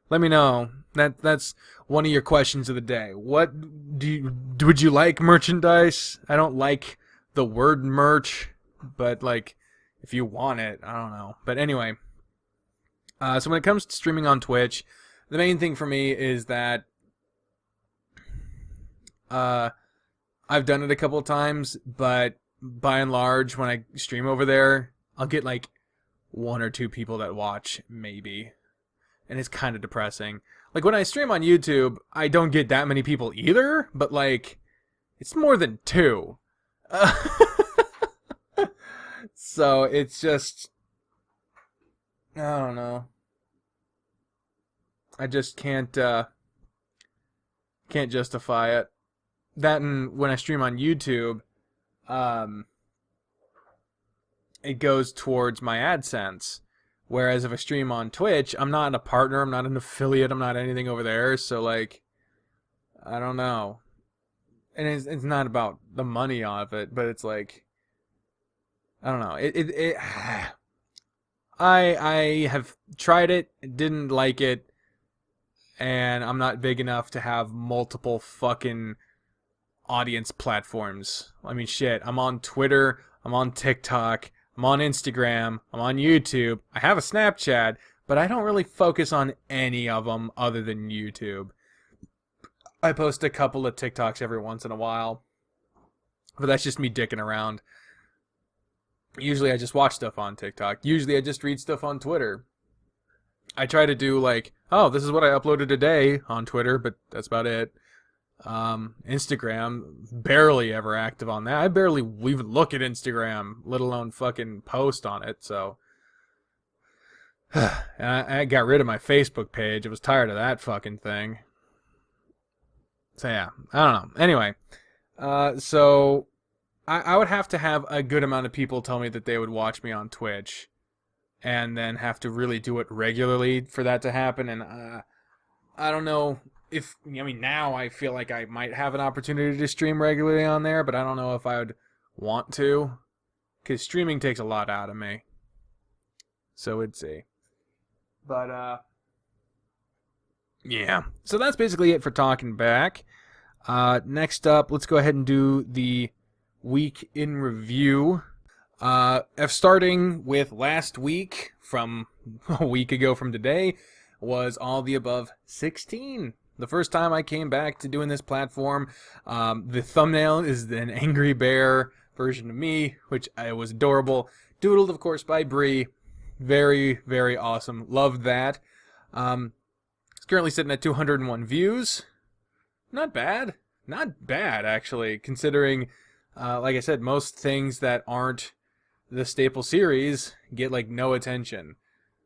Let me know. That's one of your questions of the day. What would you like merchandise? I don't like the word merch, but like, if you want it, I don't know. But anyway, so when it comes to streaming on Twitch, the main thing for me is that I've done it a couple of times, but by and large, when I stream over there, I'll get like 1 or 2 people that watch, maybe. And it's kind of depressing. Like, when I stream on YouTube, I don't get that many people either, but like, it's more than 2. So it's just, I don't know. I just can't justify it. That, and when I stream on YouTube, it goes towards my AdSense. Whereas if I stream on Twitch, I'm not a partner, I'm not an affiliate, I'm not anything over there. So like, I don't know. And it's not about the money of it, but it's like, I don't know. I have tried it, didn't like it, and I'm not big enough to have multiple fucking audience platforms. I mean, shit, I'm on Twitter, I'm on TikTok, I'm on Instagram, I'm on YouTube, I have a Snapchat, but I don't really focus on any of them other than YouTube. I post a couple of TikToks every once in a while, but that's just me dicking around. Usually I just watch stuff on TikTok. Usually I just read stuff on Twitter. I try to do like, oh, this is what I uploaded today on Twitter, but that's about it. Instagram, barely ever active on that. I barely even look at Instagram, let alone fucking post on it. So, and I got rid of my Facebook page. I was tired of that fucking thing. So yeah, I don't know. Anyway, so I would have to have a good amount of people tell me that they would watch me on Twitch, and then have to really do it regularly for that to happen. And I don't know if, I mean, now I feel like I might have an opportunity to stream regularly on there, but I don't know if I would want to, because streaming takes a lot out of me. So we'd see. But yeah. So that's basically it for talking back. Next up, let's go ahead and do the week in review. Starting with last week, from a week ago from today, was All the Above 16. The first time I came back to doing this platform. The thumbnail is an angry bear version of me, which was adorable. Doodled, of course, by Bri. Very, very awesome. Loved that. It's currently sitting at 201 views. Not bad. Not bad, actually, considering, like I said, most things that aren't the staple series get, like, no attention.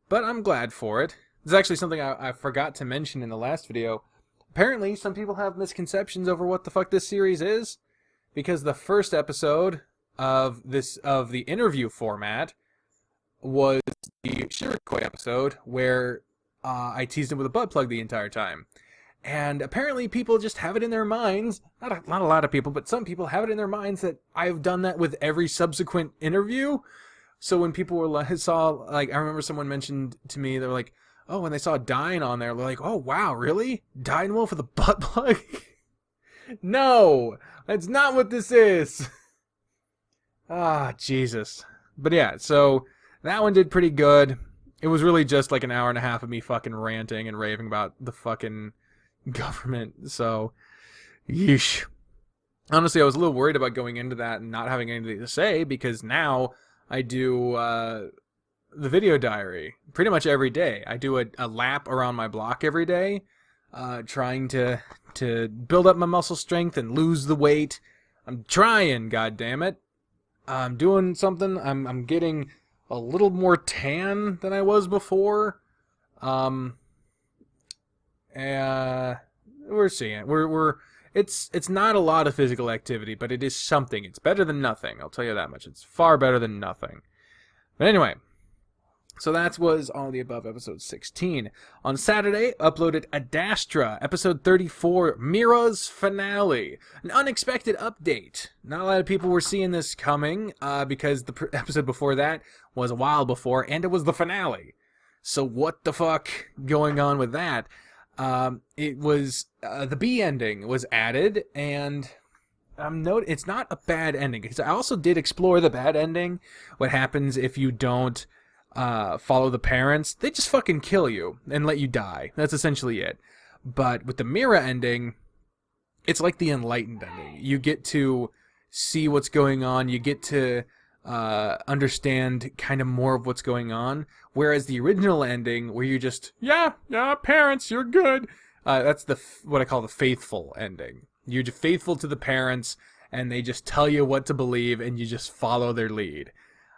But I'm glad for it. This is actually something I forgot to mention in the last video. Apparently, some people have misconceptions over what the fuck this series is, because the first episode of the interview format was the Shirikoi episode, where I teased him with a butt plug the entire time. And apparently people just have it in their minds, not a lot of people, but some people have it in their minds that I've done that with every subsequent interview. So when people I remember someone mentioned to me, they were like, oh, when they saw Dine on there, they're like, oh, wow, really? Dine Wolf with a butt plug? No, that's not what this is. Ah, Jesus. But yeah, so that one did pretty good. It was really just like an hour and a half of me fucking ranting and raving about the fucking government. So, yeesh. Honestly, I was a little worried about going into that and not having anything to say, because now I do the video diary pretty much every day. I do a lap around my block every day, trying to build up my muscle strength and lose the weight. I'm trying, goddammit. I'm doing something. I'm getting a little more tan than I was before. We're seeing it. It's not a lot of physical activity, but it is something. It's better than nothing. I'll tell you that much. It's far better than nothing. But anyway, so that was All the Above episode 16. On Saturday, uploaded Adastra, episode 34, Mira's finale. An unexpected update. Not a lot of people were seeing this coming, because the episode before that was a while before, and it was the finale. So what the fuck going on with that? It was, the B ending was added, and it's not a bad ending, because I also did explore the bad ending. What happens if you don't follow the parents? They just fucking kill you and let you die. That's essentially it. But with the Mira ending, it's like the enlightened ending. You get to see what's going on. You get to understand kind of more of what's going on. Whereas the original ending, where you just, yeah, parents, you're good. That's what I call the faithful ending. You're just faithful to the parents, and they just tell you what to believe, and you just follow their lead.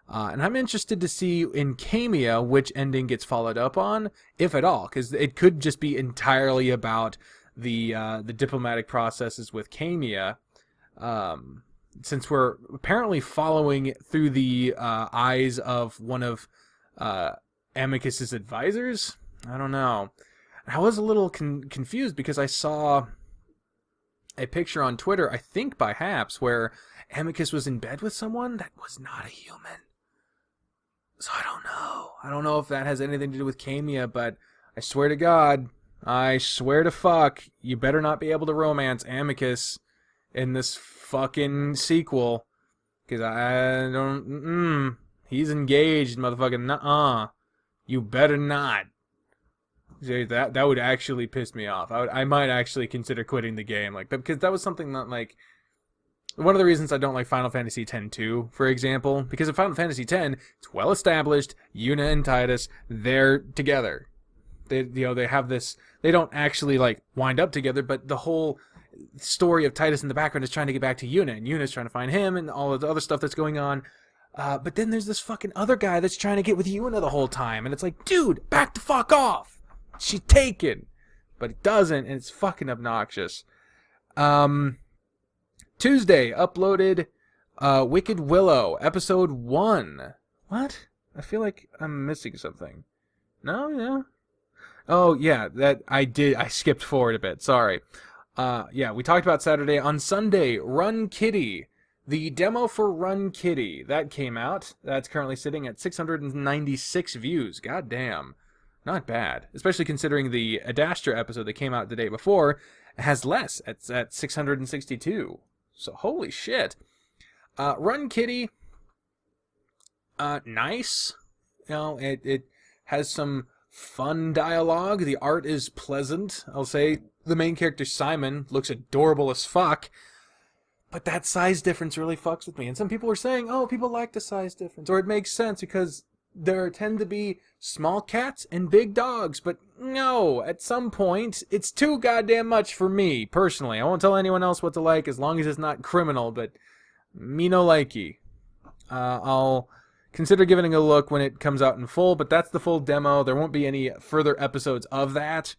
And I'm interested to see in Kamiya which ending gets followed up on, if at all, because it could just be entirely about the diplomatic processes with Kamiya, since we're apparently following through the eyes of one of Amicus's advisors. I don't know. I was a little confused because I saw a picture on Twitter, I think by Haps, where Amicus was in bed with someone that was not a human. So I don't know. I don't know if that has anything to do with Kamiya, but I swear to God, I swear to fuck, you better not be able to romance Amicus in this fucking sequel. Because I don't... He's engaged, motherfucking nuh-uh. You better not. That would actually piss me off. I might actually consider quitting the game, like, because that was something that, like, one of the reasons I don't like Final Fantasy X-2, for example, because in Final Fantasy X, it's well established, Yuna and Tidus, they're together. They have this, they don't actually like wind up together, but the whole story of Tidus in the background is trying to get back to Yuna, and Yuna's trying to find him, and all of the other stuff that's going on. But then there's this fucking other guy that's trying to get with Yuna the whole time, and it's like, dude, back the fuck off! She's taken! But it doesn't, and it's fucking obnoxious. Tuesday, uploaded Wicked Willow, episode 1. What? I feel like I'm missing something. No? Oh, yeah, that I did. I skipped forward a bit. Sorry. Yeah, we talked about Saturday. On Sunday, Run Kitty. The demo for Run Kitty, that came out. That's currently sitting at 696 views. God damn. Not bad. Especially considering the Adastra episode that came out the day before has less. It's at 662. So, holy shit. Run Kitty, nice. You know, it has some fun dialogue. The art is pleasant. I'll say the main character, Simon, looks adorable as fuck. But that size difference really fucks with me. And some people are saying, oh, people like the size difference. Or it makes sense because there tend to be small cats and big dogs. But no, at some point, it's too goddamn much for me, personally. I won't tell anyone else what to like as long as it's not criminal, but me no likey. I'll consider giving it a look when it comes out in full, but that's the full demo. There won't be any further episodes of that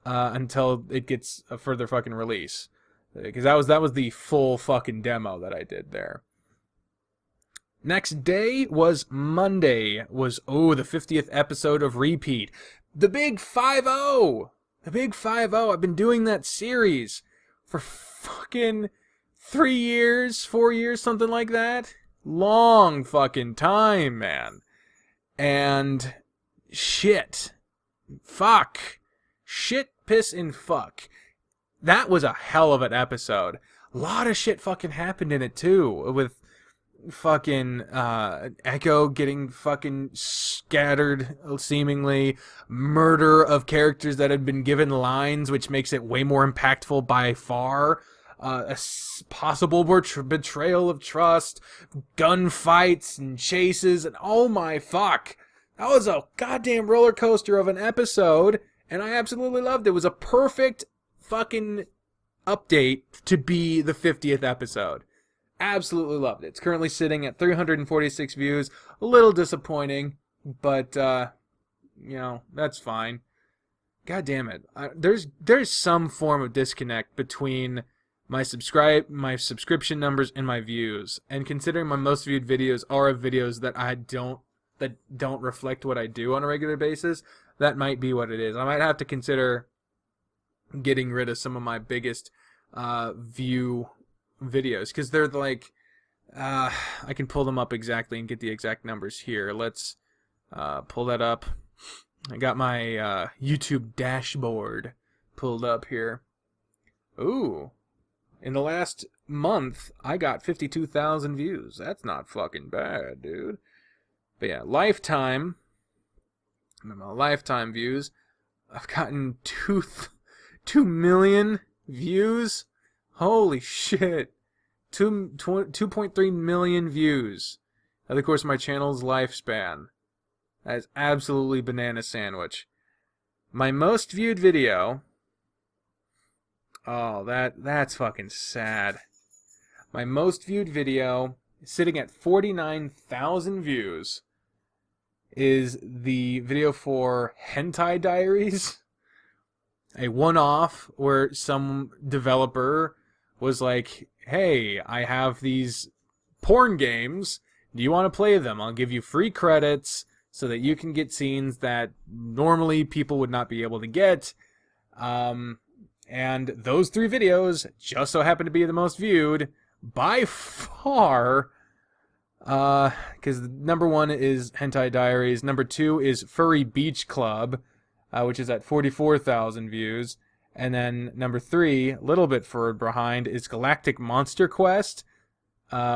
until it gets a further fucking release. Because that was the full fucking demo that I did there. Next day was Monday. Was, the 50th episode of Repeat. The Big 5-0! The Big 5-0. I've been doing that series for fucking 3 years, 4 years, something like that. Long fucking time, man. And shit. Fuck. Shit, piss, and fuck. That was a hell of an episode. A lot of shit fucking happened in it, too. With fucking Echo getting fucking scattered, seemingly. Murder of characters that had been given lines, which makes it way more impactful by far. A possible betrayal of trust. Gunfights and chases. And oh my fuck. That was a goddamn roller coaster of an episode. And I absolutely loved it. It was a perfect fucking update to be the 50th episode. Absolutely loved it. It's currently sitting at 346 views. A little disappointing, but that's fine. God damn it. There's some form of disconnect between my subscription numbers and my views. And considering my most viewed videos are videos that don't reflect what I do on a regular basis, that might be what it is. I might have to consider getting rid of some of my biggest view videos, because they're like I can pull them up exactly and get the exact numbers here. Let's pull that up. I got my YouTube dashboard pulled up here. Ooh, in the last month I got 52,000 views. That's not fucking bad, dude. But yeah, lifetime views, I've gotten 2 million views. Holy shit. 2.3 million views. And of course, my channel's lifespan. That is absolutely banana sandwich. My most viewed video. Oh, that's fucking sad. My most viewed video, sitting at 49,000 views, is the video for Hentai Diaries. A one-off where some developer was like, hey, I have these porn games. Do you want to play them? I'll give you free credits so that you can get scenes that normally people would not be able to get. And those 3 videos just so happen to be the most viewed by far. Because number 1 is Hentai Diaries. Number 2 is Furry Beach Club, which is at 44,000 views. And then number 3, a little bit further behind, is Galactic Monster Quest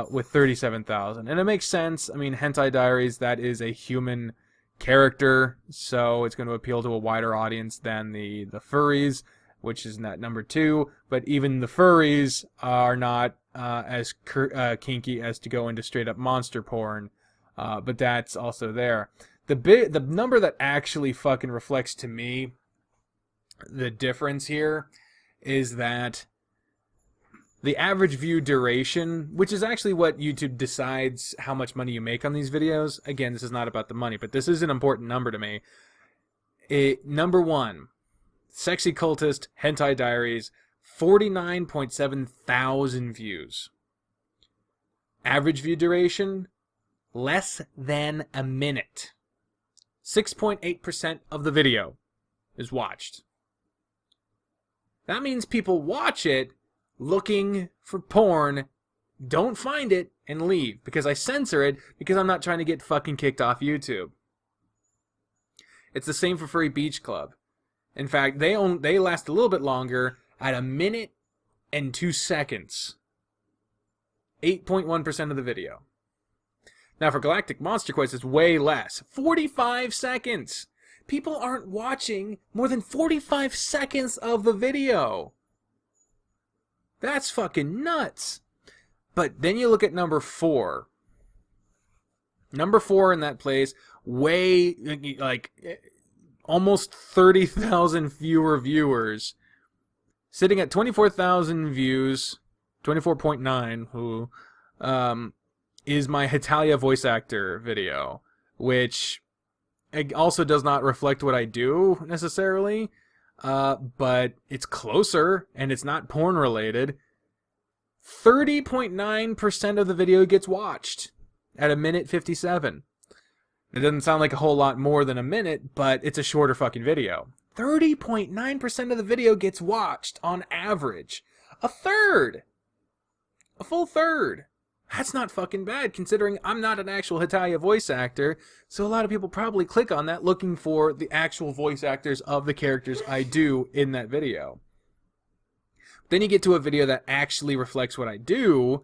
with 37,000. And it makes sense. I mean, Hentai Diaries, that is a human character, so it's going to appeal to a wider audience than the furries, which is at number 2. But even the furries are not as kinky as to go into straight up monster porn, but that's also there. The number that actually fucking reflects to me the difference here is that the average view duration, which is actually what YouTube decides how much money you make on these videos. Again, this is not about the money, but this is an important number to me. Number 1, Sexy Cultist Hentai Diaries, 49.7 thousand views. Average view duration, less than a minute. 6.8% of the video is watched. That means people watch it looking for porn, don't find it, and leave. Because I censor it, because I'm not trying to get fucking kicked off YouTube. It's the same for Furry Beach Club. In fact, they last a little bit longer at a minute and 2 seconds. 8.1% of the video. Now for Galactic Monster Quest, it's way less. 45 seconds! People aren't watching more than 45 seconds of the video. That's fucking nuts. But then you look at number 4. Number 4 in that place, way, like, almost 30,000 fewer viewers. Sitting at 24,000 views, 24.9, who, is my Hetalia voice actor video, which also does not reflect what I do, necessarily. But it's closer, and it's not porn related. 30.9% of the video gets watched at a minute 57. It doesn't sound like a whole lot more than a minute, but it's a shorter fucking video. 30.9% of the video gets watched on average. A third! A full third! That's not fucking bad, considering I'm not an actual Hetalia voice actor, so a lot of people probably click on that looking for the actual voice actors of the characters I do in that video. Then you get to a video that actually reflects what I do,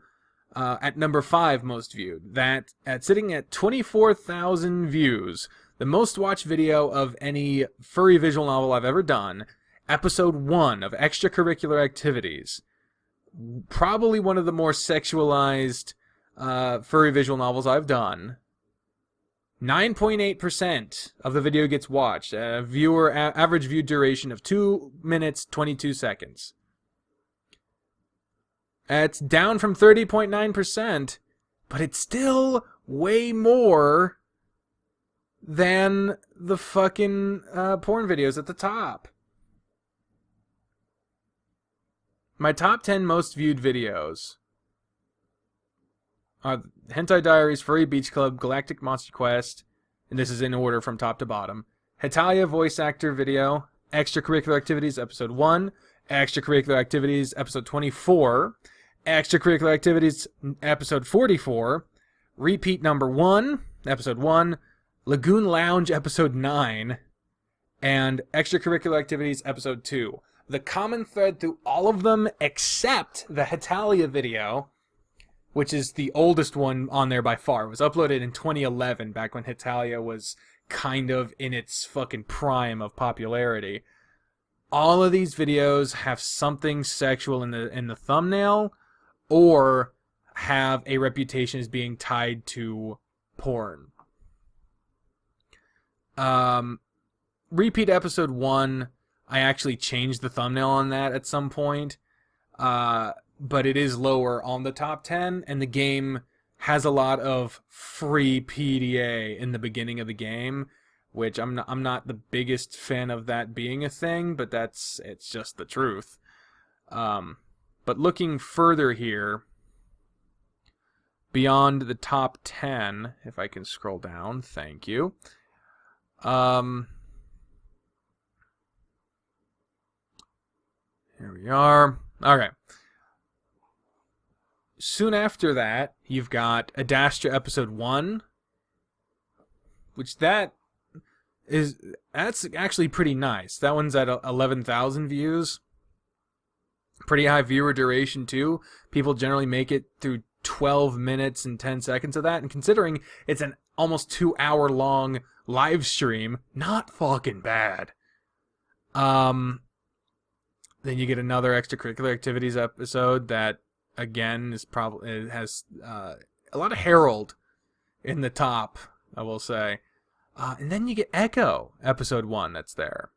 at number 5 most viewed. That, sitting at 24,000 views, the most watched video of any furry visual novel I've ever done, episode 1 of Extracurricular Activities. Probably one of the more sexualized furry visual novels I've done. 9.8% of the video gets watched. Average view duration of 2 minutes, 22 seconds. It's down from 30.9%, but it's still way more than the fucking porn videos at the top. My top 10 most viewed videos are Hentai Diaries, Furry Beach Club, Galactic Monster Quest, and this is in order from top to bottom. Hetalia voice actor video, Extracurricular Activities Episode 1, Extracurricular Activities Episode 24, Extracurricular Activities Episode 44, Repeat Number 1, Episode 1, Lagoon Lounge Episode 9, and Extracurricular Activities Episode 2. The common thread through all of them, except the Hetalia video, which is the oldest one on there by far. It was uploaded in 2011, back when Hetalia was kind of in its fucking prime of popularity. All of these videos have something sexual in the thumbnail, or have a reputation as being tied to porn. Repeat Episode 1, I actually changed the thumbnail on that at some point, but it is lower on the top 10, and the game has a lot of free PDA in the beginning of the game, which I'm not the biggest fan of that being a thing, but it's just the truth. But looking further here, beyond the top 10, if I can scroll down, thank you. Here we are. Okay. Soon after that, you've got Adastra Episode 1, which that's actually pretty nice. That one's at 11,000 views. Pretty high viewer duration, too. People generally make it through 12 minutes and 10 seconds of that, and considering it's an almost 2-hour-long live stream, not fucking bad. Then you get another Extracurricular Activities episode that again, it has a lot of Harold in the top, I will say. And then you get Echo, episode 1, that's there.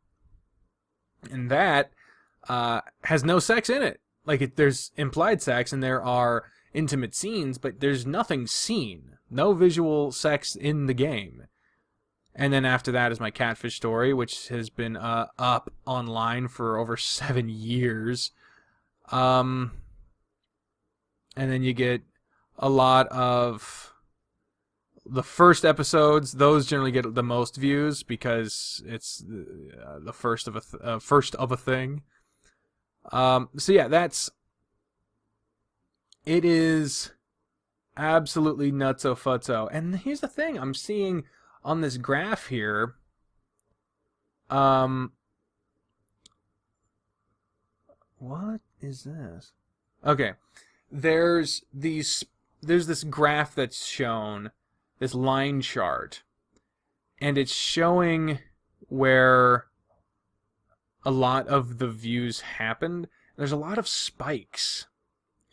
And that has no sex in it. Like, there's implied sex and there are intimate scenes, but there's nothing seen. No visual sex in the game. And then after that is my Catfish story, which has been up online for over 7 years. And then you get a lot of the first episodes. Those generally get the most views because it's the first of a thing. So yeah, it is absolutely nutso futso. And here's the thing, I'm seeing on this graph here, what is this? Okay, there's this graph that's shown, this line chart, and it's showing where a lot of the views happened. There's a lot of spikes.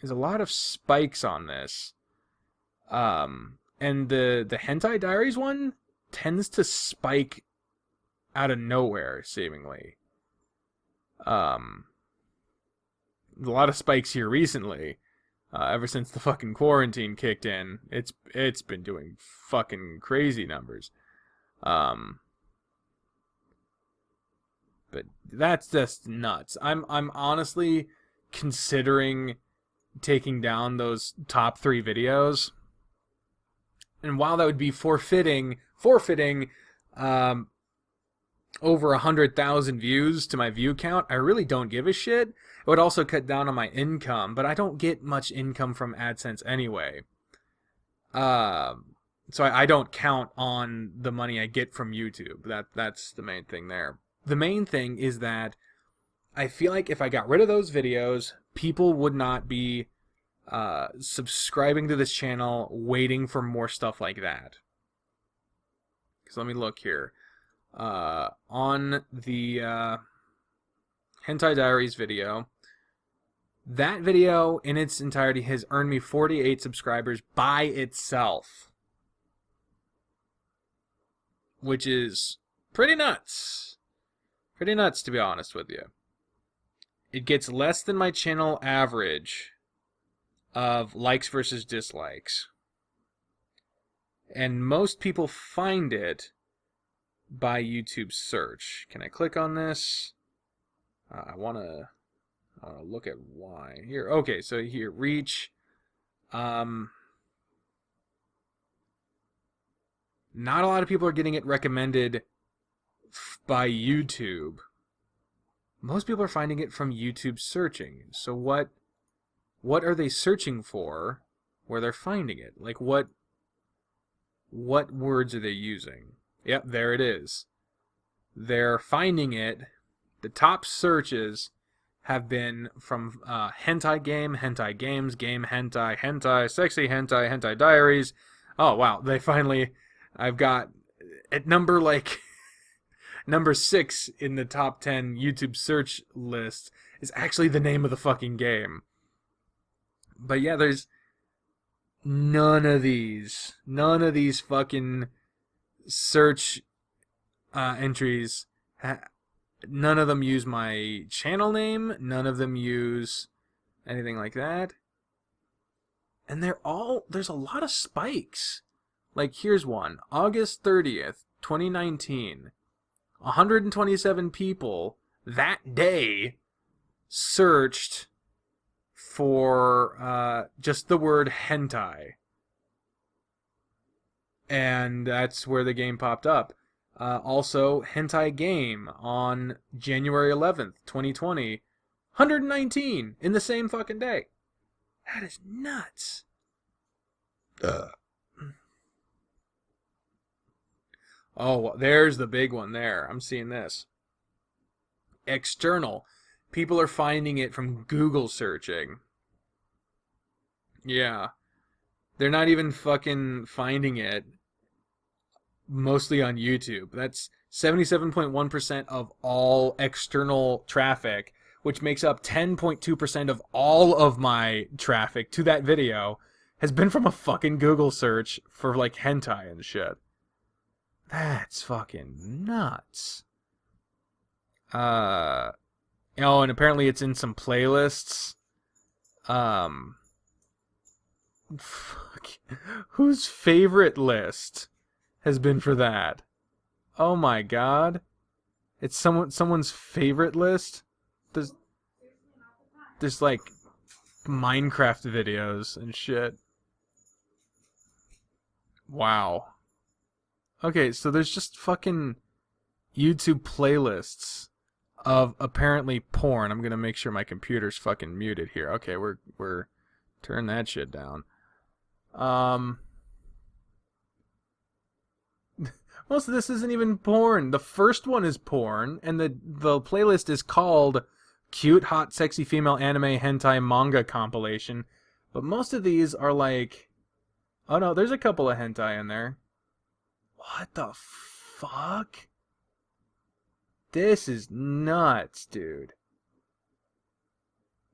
There's a lot of spikes on this. And the Hentai Diaries one tends to spike out of nowhere, seemingly. A lot of spikes here recently. Ever since the fucking quarantine kicked in, it's been doing fucking crazy numbers. But that's just nuts. I'm honestly considering taking down those top 3 videos. And while that would be forfeiting over 100,000 views to my view count, I really don't give a shit. It would also cut down on my income, but I don't get much income from AdSense anyway. So I don't count on the money I get from YouTube. That's the main thing there. The main thing is that I feel like if I got rid of those videos, people would not be subscribing to this channel waiting for more stuff like that. Because let me look here. On the Hentai Diaries video, that video in its entirety has earned me 48 subscribers by itself, which is pretty nuts. Pretty nuts, to be honest with you. It gets less than my channel average of likes versus dislikes. And most people find it by YouTube search. Can I click on this? I want to look at why. Here, okay, so here, reach. Not a lot of people are getting it recommended by YouTube. Most people are finding it from YouTube searching. So what are they searching for where they're finding it? Like what words are they using? Yep, there it is. They're finding it. The top searches have been from hentai game, hentai games, game hentai, hentai, sexy hentai, hentai diaries. Oh wow, I've got at number number 6 in the top 10 YouTube search list is actually the name of the fucking game. But yeah, there's none of these fucking search entries. None of them use my channel name. None of them use anything like that. And there's a lot of spikes. Like, here's one. August 30th, 2019. 127 people that day searched for just the word hentai. And that's where the game popped up. Also, hentai game on January 11th, 2020. 119 in the same fucking day. That is nuts. Oh, there's the big one there. I'm seeing this. External. People are finding it from Google searching. Yeah. They're not even fucking finding it mostly on YouTube. That's 77.1% of all external traffic, which makes up 10.2% of all of my traffic to that video, has been from a fucking Google search for, like, hentai and shit. That's fucking nuts. Oh, and apparently it's in some playlists. Fuck. Whose favorite list has been for that? Oh my god. It's someone's favorite list? There's like Minecraft videos and shit. Wow. Okay, so there's just fucking YouTube playlists of apparently porn. I'm gonna make sure my computer's fucking muted here. Okay, we're turn that shit down. Most of this isn't even porn. The first one is porn, and the playlist is called Cute, Hot, Sexy Female Anime Hentai Manga Compilation. But most of these are like... Oh no, there's a couple of hentai in there. What the fuck? This is nuts, dude.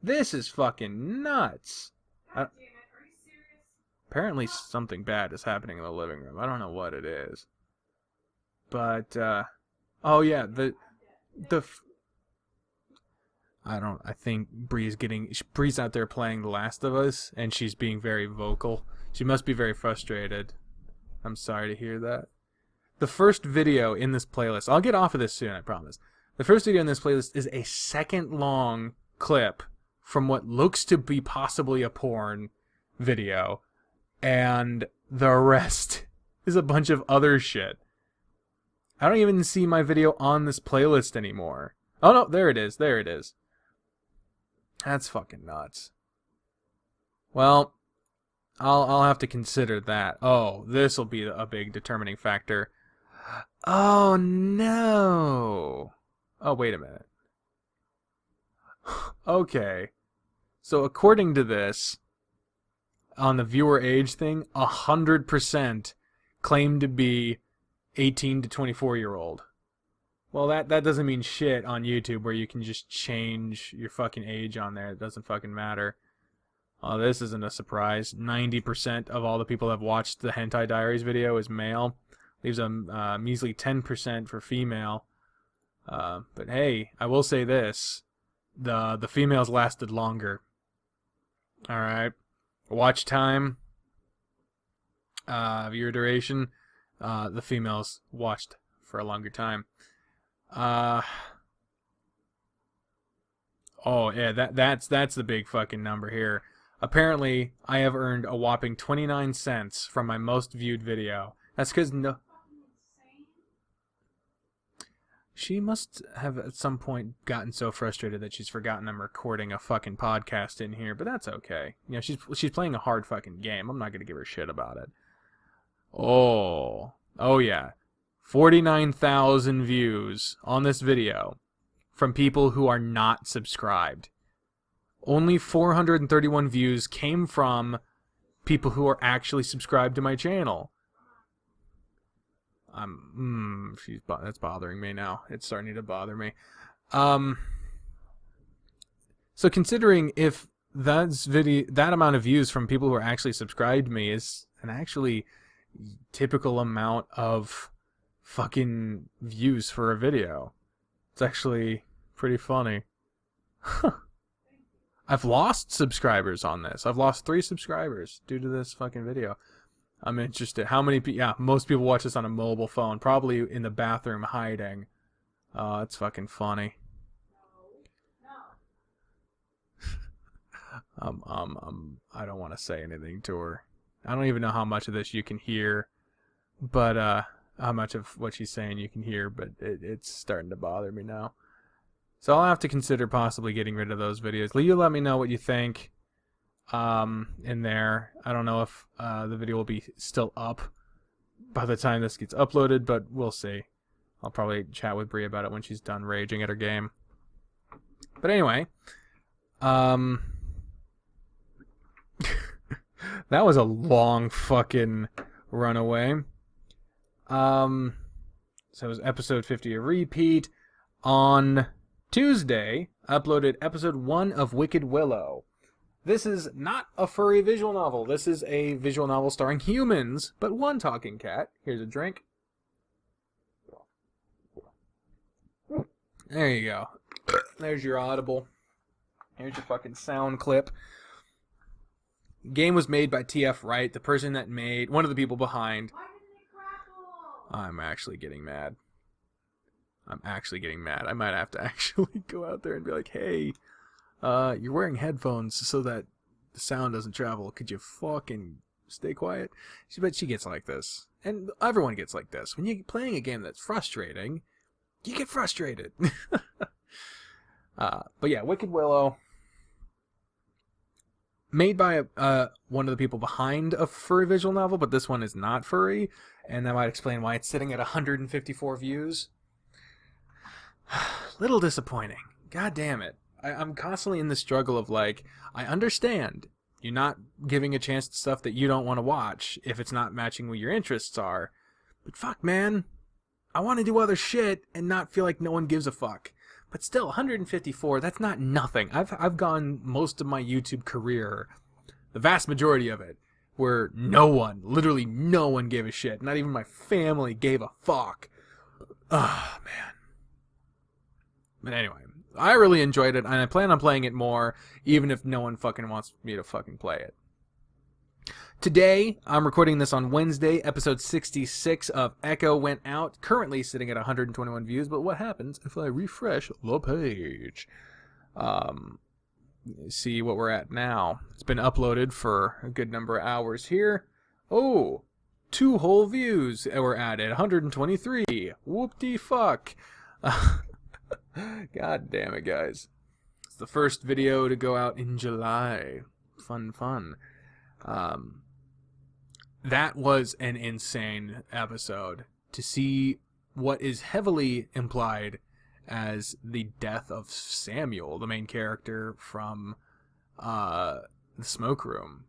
This is fucking nuts. God damn it, are you serious? Apparently something bad is happening in the living room. I don't know what it is. But, oh yeah, I think Bree's out there playing The Last of Us, and she's being very vocal. She must be very frustrated. I'm sorry to hear that. The first video in this playlist, I'll get off of this soon, I promise. The first video in this playlist is a second-long clip from what looks to be possibly a porn video, and the rest is a bunch of other shit. I don't even see my video on this playlist anymore. Oh no, there it is, there it is. That's fucking nuts. Well, I'll have to consider that. Oh, this will be a big determining factor. Oh no. Oh, wait a minute. Okay. So according to this, on the viewer age thing, 100% claim to be 18 to 24-year-old. Well, that doesn't mean shit on YouTube, where you can just change your fucking age on there. It doesn't fucking matter. Oh, this isn't a surprise. 90% of all the people that have watched the Hentai Diaries video is male. Leaves a measly 10% for female. But hey, I will say this. The females lasted longer. Alright. Watch time. Viewer duration. The females watched for a longer time. Oh yeah, that's the big fucking number here. Apparently, I have earned a whopping 29 cents from my most viewed video. That's because she must have at some point gotten so frustrated that she's forgotten I'm recording a fucking podcast in here, but that's okay. You know, she's playing a hard fucking game. I'm not gonna give her shit about it. Oh yeah. 49,000 views on this video from people who are not subscribed. Only 431 views came from people who are actually subscribed to my channel. That's bothering me now. It's starting to bother me. So considering if that amount of views from people who are actually subscribed to me is an actually typical amount of fucking views for a video, it's actually pretty funny. I've lost subscribers on this. I've lost 3 subscribers due to this fucking video. I'm interested. How many people... Yeah, most people watch this on a mobile phone. Probably in the bathroom hiding. It's fucking funny. I don't want to say anything to her. I don't even know how much of this you can hear. But, how much of what she's saying you can hear. But it's starting to bother me now. So I'll have to consider possibly getting rid of those videos. You let me know what you think in there. I don't know if the video will be still up by the time this gets uploaded, but we'll see. I'll probably chat with Bri about it when she's done raging at her game. But anyway, that was a long fucking runaway. So it was episode 50 a repeat. On Tuesday, uploaded episode 1 of Wicked Willow. This is not a furry visual novel. This is a visual novel starring humans, but one talking cat. Here's a drink. There you go. There's your audible. Here's your fucking sound clip. Game was made by TF Wright, the person that made, one of the people behind. Why didn't it crackle? I'm actually getting mad. I might have to actually go out there and be like, hey, you're wearing headphones so that the sound doesn't travel. Could you fucking stay quiet? But she gets like this. And everyone gets like this. When you're playing a game that's frustrating, you get frustrated. But yeah, Wicked Willow. Made by one of the people behind a furry visual novel, but this one is not furry. And that might explain why it's sitting at 154 views. Little disappointing. God damn it. I'm constantly in the struggle of like, I understand you're not giving a chance to stuff that you don't want to watch if it's not matching what your interests are. But fuck, man. I want to do other shit and not feel like no one gives a fuck. But still, 154, that's not nothing. I've gone most of my YouTube career, the vast majority of it, where no one, literally no one gave a shit. Not even my family gave a fuck. Ah, man. But anyway, I really enjoyed it, and I plan on playing it more, even if no one fucking wants me to fucking play it. Today, I'm recording this on Wednesday. Episode 66 of Echo went out, currently sitting at 121 views. But what happens if I refresh the page? See what we're at now. It's been uploaded for a good number of hours here. Oh, 2 whole views were added. 123. Whoop-de-fuck. God damn it, guys. It's the first video to go out in July. Fun. That was an insane episode. To see what is heavily implied as the death of Samuel, the main character from the smoke room.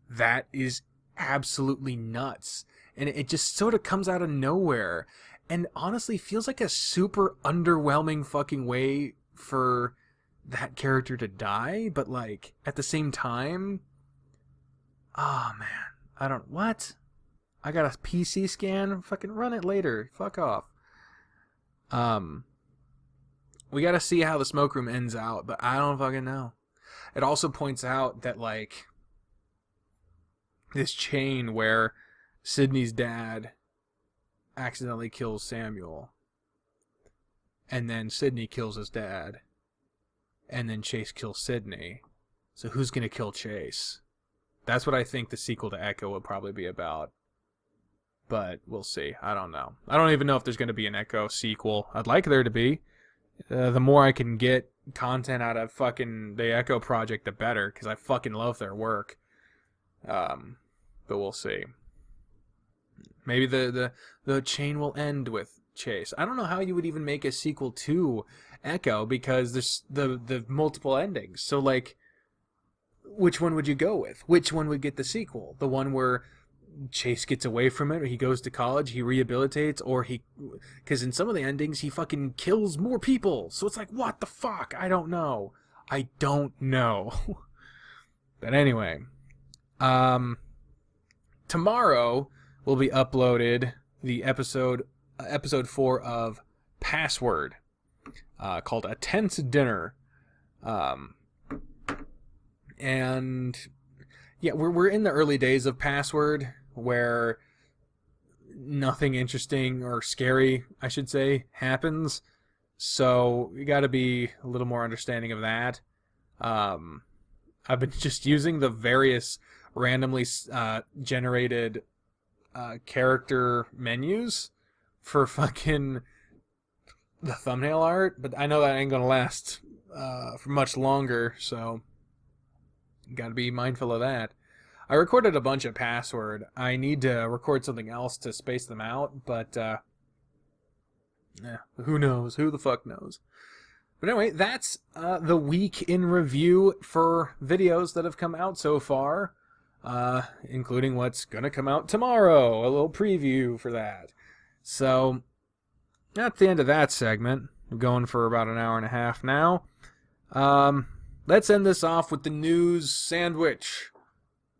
That is absolutely nuts. And it just sort of comes out of nowhere. And honestly feels like a super underwhelming fucking way for that character to die. But like, at the same time... Oh, man. What? I got a PC scan? Fucking run it later. Fuck off. We gotta see how the smoke room ends out, but I don't fucking know. It also points out that, like, this chain where Sydney's dad accidentally kills Samuel, and then Sydney kills his dad, and then Chase kills Sydney. So who's gonna kill Chase? That's what I think the sequel to Echo will probably be about. But we'll see. I don't know. I don't even know if there's going to be an Echo sequel. I'd like there to be. The more I can get content out of fucking the Echo project, the better. Because I fucking love their work. But we'll see. Maybe the chain will end with Chase. I don't know how you would even make a sequel to Echo. Because there's the multiple endings. So like... Which one would you go with? Which one would get the sequel? The one where Chase gets away from it, or he goes to college, he rehabilitates, or he... Because in some of the endings, he fucking kills more people. So it's like, what the fuck? I don't know. But anyway. Tomorrow will be uploaded the episode 4 of Password. Called A Tense Dinner. And yeah, we're in the early days of Password, where nothing interesting or scary, I should say, happens. So you got to be a little more understanding of that. I've been just using the various randomly generated character menus for fucking the thumbnail art, but I know that ain't gonna last for much longer, so got to be mindful of that. I recorded a bunch of Password. I need to record something else to space them out, but who knows? Who the fuck knows? But anyway, that's the week in review for videos that have come out so far, including what's going to come out tomorrow. A little preview for that. So, that's the end of that segment. I'm going for about an hour and a half now. Let's end this off with the news sandwich.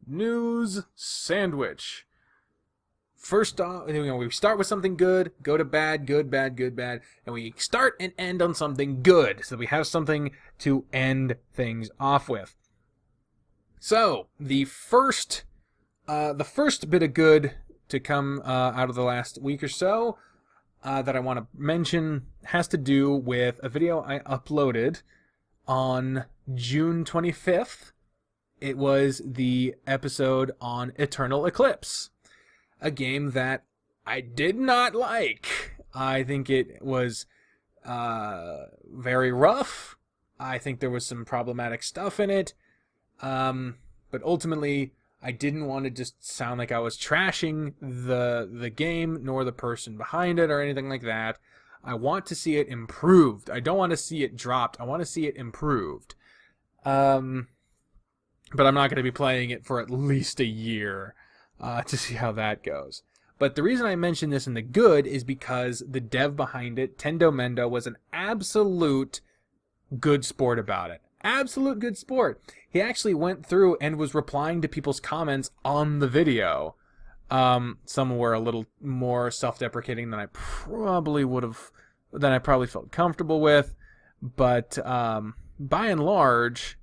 News sandwich. First off, we start with something good, go to bad, good, bad, good, bad, and we start and end on something good, so we have something to end things off with. So, the first bit of good to come out of the last week or so that I want to mention has to do with a video I uploaded on June 25th. It was the episode on Eternal Eclipse, a game that I did not like. I think it was very rough. I think there was some problematic stuff in it. But ultimately, I didn't want to just sound like I was trashing the game, nor the person behind it, or anything like that. I want to see it improved. I don't want to see it dropped. I want to see it improved. But I'm not going to be playing it for at least a year to see how that goes. But the reason I mention this in the good is because the dev behind it, Tendo Mendo, was an absolute good sport about it. Absolute good sport. He actually went through and was replying to people's comments on the video. Some were a little more self-deprecating than I probably felt comfortable with. But by and large,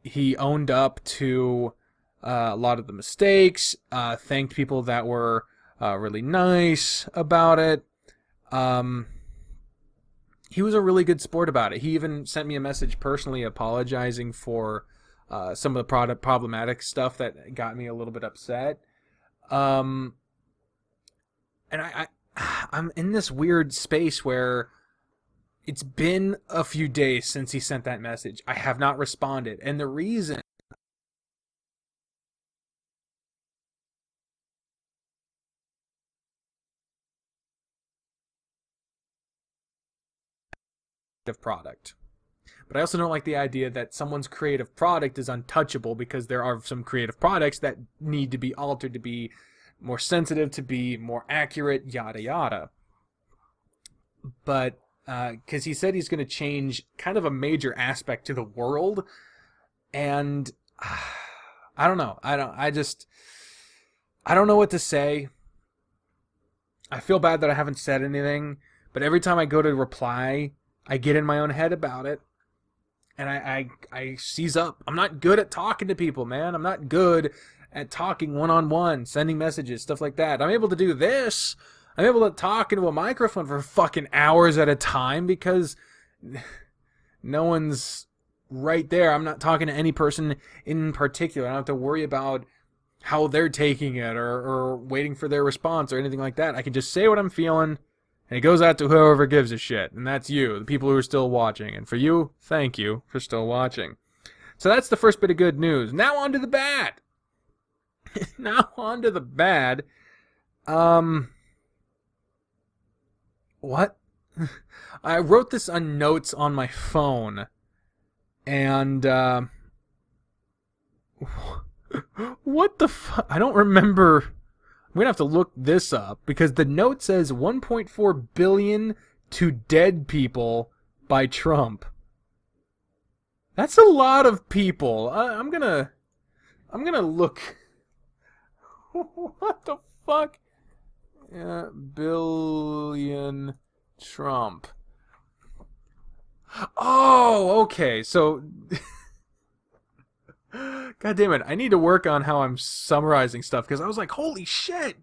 he owned up to a lot of the mistakes, thanked people that were really nice about it. He was a really good sport about it. He even sent me a message personally apologizing for some of the problematic stuff that got me a little bit upset. And I'm in this weird space where it's been a few days since he sent that message. I have not responded. And the reason of product. But I also don't like the idea that someone's creative product is untouchable because there are some creative products that need to be altered to be more sensitive, to be more accurate, yada yada. But because he said he's going to change kind of a major aspect to the world, and I don't know. I don't know what to say. I feel bad that I haven't said anything, but every time I go to reply, I get in my own head about it, and I seize up. I'm not good at talking to people, man. I'm not good at talking one-on-one, sending messages, stuff like that. I'm able to do this. I'm able to talk into a microphone for fucking hours at a time because no one's right there. I'm not talking to any person in particular. I don't have to worry about how they're taking it or waiting for their response or anything like that. I can just say what I'm feeling, and it goes out to whoever gives a shit. And that's you, the people who are still watching. And for you, thank you for still watching. So that's the first bit of good news. Now on to the bad. What? I wrote this on notes on my phone. And, what the fuck? I don't remember. I'm going to have to look this up because the note says 1.4 billion to dead people by Trump. That's a lot of people. I'm going to look. What the fuck? Billion Trump. Oh, okay. So, God damn it. I need to work on how I'm summarizing stuff because I was like, holy shit.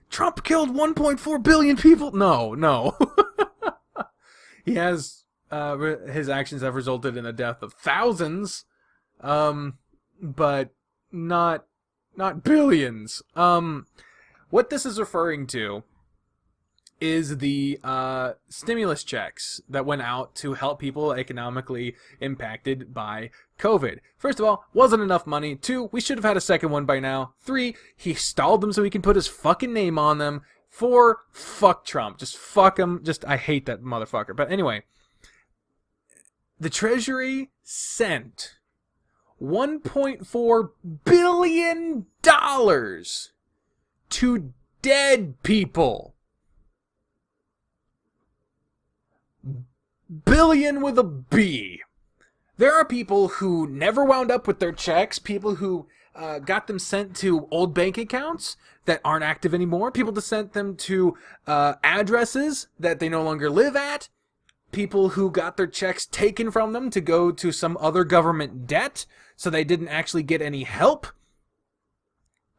Trump killed 1.4 billion people. No. He has, his actions have resulted in the death of thousands, but not billions. What this is referring to is the stimulus checks that went out to help people economically impacted by COVID. First of all, wasn't enough money. 2, we should have had a second one by now. 3, he stalled them so he can put his fucking name on them. 4, fuck Trump. Just fuck him. I hate that motherfucker. But anyway, the Treasury sent $1.4 billion to dead people. Billion with a B. There are people who never wound up with their checks, people who got them sent to old bank accounts that aren't active anymore, people that sent them to addresses that they no longer live at, people who got their checks taken from them to go to some other government debt so they didn't actually get any help.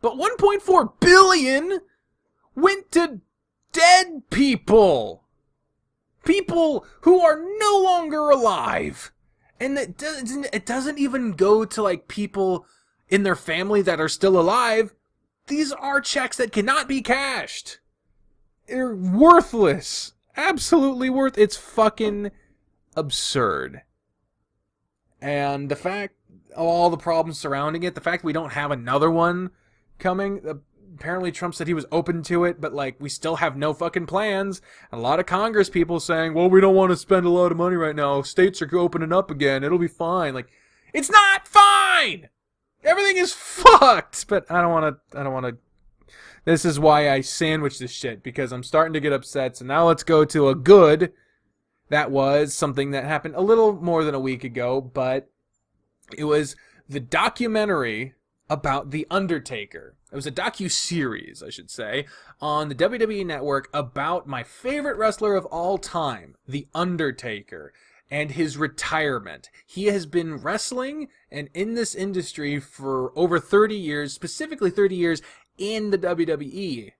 But 1.4 billion went to dead people. People who are no longer alive. And it doesn't even go to like people in their family that are still alive. These are checks that cannot be cashed. They're worthless. Absolutely it's fucking absurd. And the fact, all the problems surrounding it, the fact we don't have another one coming, apparently Trump said he was open to it, but like we still have no fucking plans. And a lot of Congress people saying, well, we don't want to spend a lot of money right now. States are opening up again. It'll be fine. Like, it's not fine! Everything is fucked! But I don't want to. This is why I sandwich this shit, because I'm starting to get upset. So now let's go to a good. That was something that happened a little more than a week ago, but it was the documentary about The Undertaker. It was a docu-series, I should say, on the WWE Network about my favorite wrestler of all time, The Undertaker, and his retirement. He has been wrestling and in this industry for over 30 years, specifically 30 years in the WWE.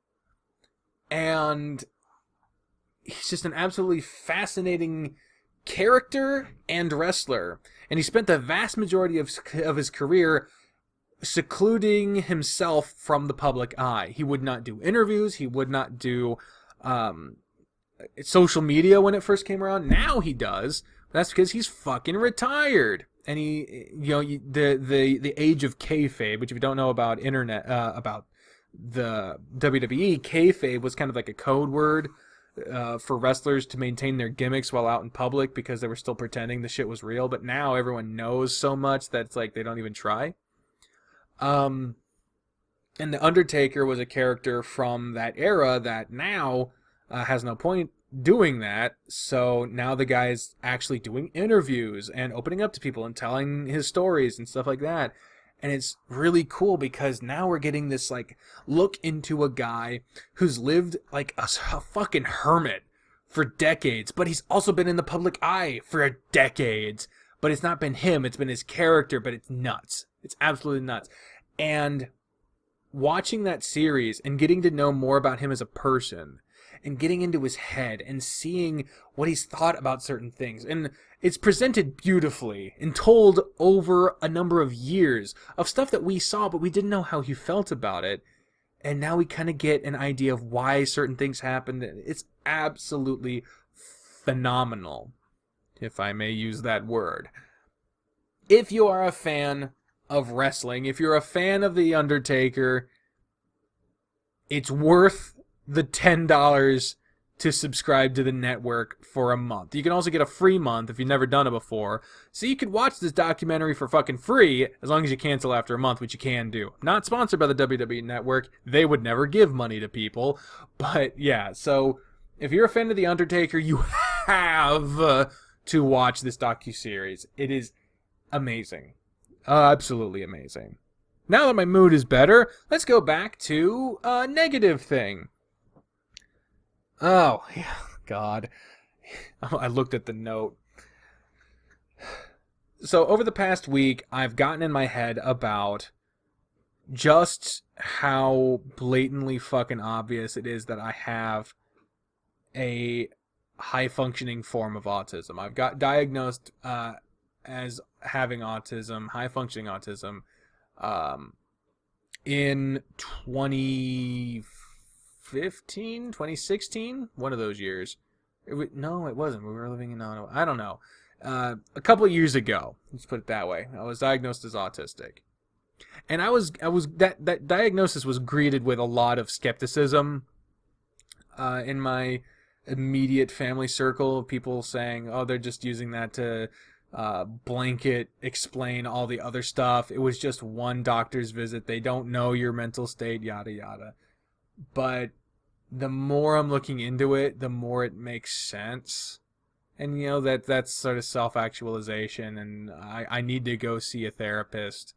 And he's just an absolutely fascinating character and wrestler. And he spent the vast majority of his career secluding himself from the public eye. He would not do interviews. He would not do social media when it first came around. Now he does. That's because he's fucking retired. And he, the age of kayfabe, which if you don't know about about the WWE, kayfabe was kind of like a code word for wrestlers to maintain their gimmicks while out in public because they were still pretending the shit was real. But now everyone knows so much that it's like they don't even try. And The Undertaker was a character from that era that now has no point doing that. So now the guy's actually doing interviews and opening up to people and telling his stories and stuff like that. And it's really cool because now we're getting this like look into a guy who's lived like a fucking hermit for decades, but he's also been in the public eye for decades. But it's not been him, it's been his character, but it's nuts. It's absolutely nuts. And watching that series and getting to know more about him as a person and getting into his head and seeing what he's thought about certain things. And it's presented beautifully and told over a number of years of stuff that we saw, but we didn't know how he felt about it. And now we kind of get an idea of why certain things happened. It's absolutely phenomenal, if I may use that word. If you are a fan of wrestling, if you're a fan of The Undertaker, it's worth the $10 to subscribe to the network for a month. You can also get a free month if you've never done it before. So you could watch this documentary for fucking free as long as you cancel after a month, which you can do. Not sponsored by the WWE Network. They would never give money to people. But yeah, so if you're a fan of The Undertaker, you have to watch this docuseries. It is amazing. Absolutely amazing. Now that my mood is better, let's go back to a negative thing. Oh, God. I looked at the note. So over the past week, I've gotten in my head about just how blatantly fucking obvious it is that I have a high-functioning form of autism. I've got diagnosed as having autism, high-functioning autism, in 2015, 2016, one of those years. No, it wasn't. We were living in Ottawa. I don't know. A couple of years ago, let's put it that way, I was diagnosed as autistic. And that diagnosis was greeted with a lot of skepticism in my immediate family circle of people saying, oh, they're just using that to blanket explain all the other stuff. It was just one doctor's visit. They don't know your mental state, yada yada. But the more I'm looking into it, the more it makes sense. And that's sort of self-actualization, and I need to go see a therapist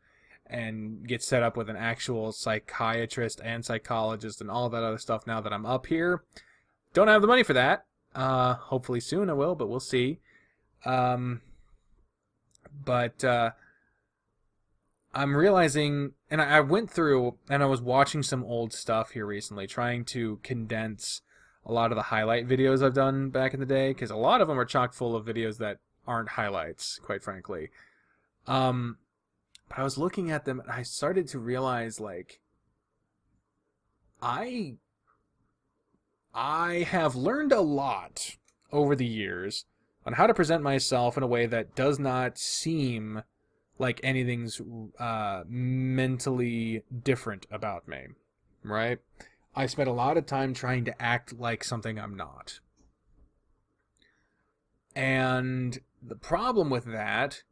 and get set up with an actual psychiatrist and psychologist and all that other stuff now that I'm up here. Don't have the money for that. Hopefully soon I will, but we'll see. But I'm realizing, and I went through and I was watching some old stuff here recently, trying to condense a lot of the highlight videos I've done back in the day, because a lot of them are chock full of videos that aren't highlights, quite frankly. But I was looking at them and I started to realize, like, I have learned a lot over the years on how to present myself in a way that does not seem like anything's mentally different about me, right? I spent a lot of time trying to act like something I'm not. And the problem with that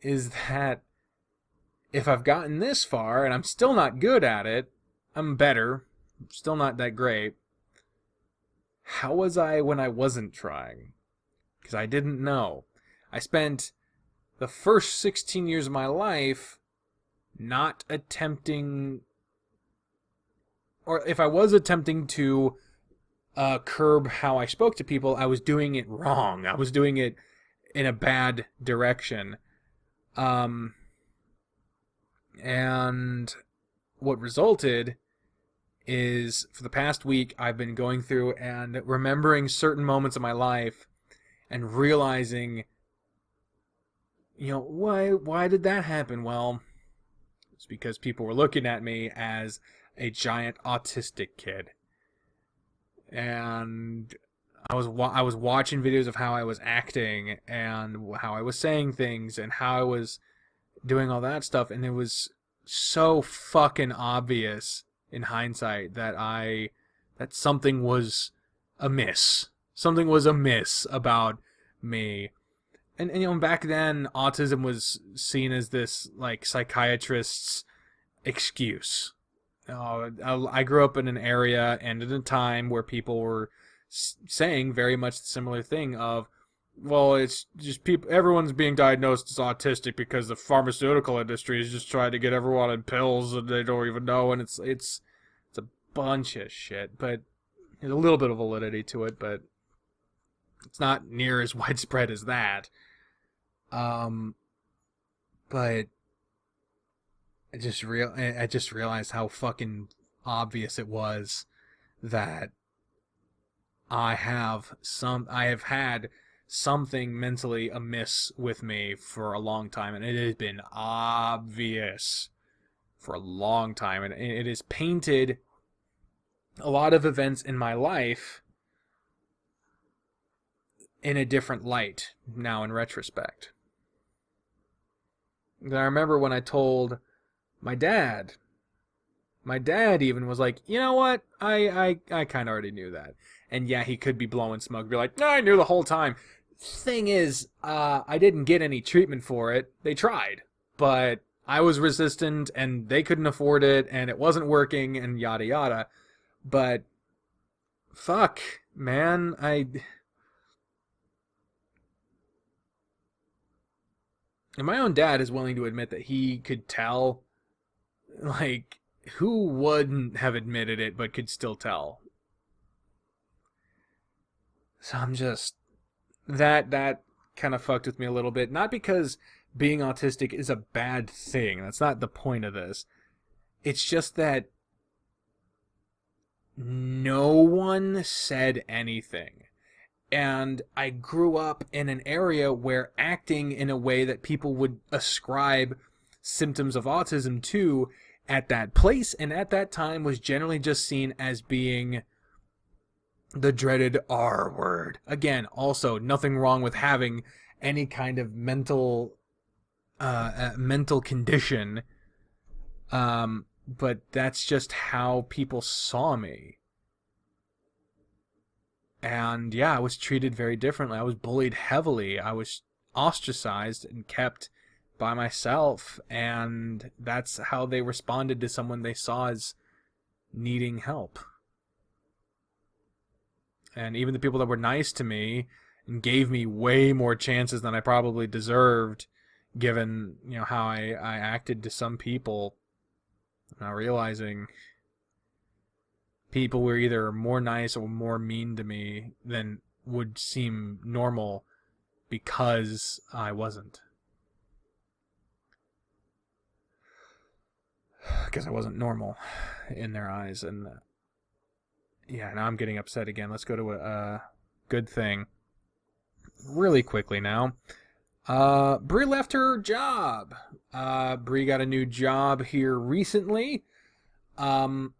is that if I've gotten this far and I'm still not good at it, I'm better, still not that great. How was I when I wasn't trying? Because I didn't know. I spent the first 16 years of my life not attempting, or if I was attempting to curb how I spoke to people, I was doing it wrong. I was doing it in a bad direction. And what resulted is, for the past week, I've been going through and remembering certain moments of my life and realizing, why did that happen? Well, it's because people were looking at me as a giant autistic kid. And I was watching videos of how I was acting and how I was saying things and how I was doing all that stuff, and it was so fucking obvious in hindsight that something was amiss. Something was amiss about me. And back then, autism was seen as this, like, psychiatrist's excuse. I grew up in an area and at a time where people were saying very much the similar thing of, well, it's just everyone's being diagnosed as autistic because the pharmaceutical industry is just trying to get everyone on pills and they don't even know, and it's a bunch of shit. But there's a little bit of validity to it, but it's not near as widespread as that. But I just realized how fucking obvious it was that I have had something mentally amiss with me for a long time, and it has been obvious for a long time, and it has painted a lot of events in my life in a different light now in retrospect. And I remember when I told my dad even was like, you know what, I kind of already knew that. And yeah, he could be blowing smoke, be like, no, I knew the whole time. Thing is, I didn't get any treatment for it. They tried, but I was resistant and they couldn't afford it and it wasn't working and yada yada. But fuck, man, and my own dad is willing to admit that he could tell. Like, who wouldn't have admitted it but could still tell? So I'm just, that kind of fucked with me a little bit. Not because being autistic is a bad thing. That's not the point of this. It's just that no one said anything. And I grew up in an area where acting in a way that people would ascribe symptoms of autism to at that place and at that time was generally just seen as being the dreaded R word. Again, also nothing wrong with having any kind of mental condition, but that's just how people saw me. And yeah, I was treated very differently. I was bullied heavily. I was ostracized and kept by myself, and that's how they responded to someone they saw as needing help. And even the people that were nice to me and gave me way more chances than I probably deserved, given, how I acted to some people. Now realizing people were either more nice or more mean to me than would seem normal because I wasn't. Because I wasn't normal in their eyes. And yeah, now I'm getting upset again. Let's go to a good thing really quickly now. Bri left her job. Bri got a new job here recently. And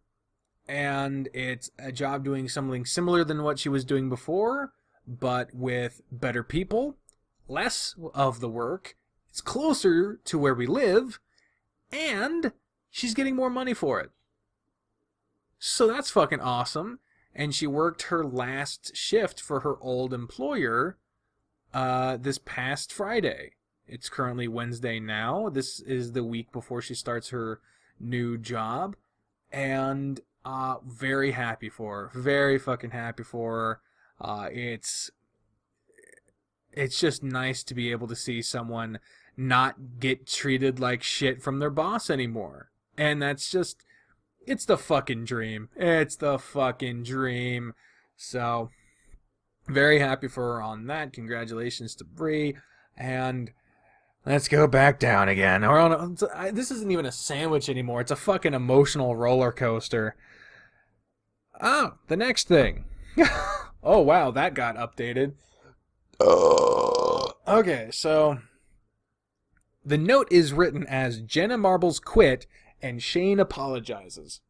it's a job doing something similar than what she was doing before, but with better people, less of the work. It's closer to where we live, and she's getting more money for it. So that's fucking awesome. And she worked her last shift for her old employer this past Friday. It's currently Wednesday now. This is the week before she starts her new job. And very happy for her. Very fucking happy for her. It's just nice to be able to see someone not get treated like shit from their boss anymore. And that's just, it's the fucking dream. It's the fucking dream. So, very happy for her on that. Congratulations to Bri. And let's go back down again. This isn't even a sandwich anymore. It's a fucking emotional roller coaster. Oh, the next thing. Oh, wow, that got updated. Okay, so the note is written as Jenna Marbles quit and Shane apologizes.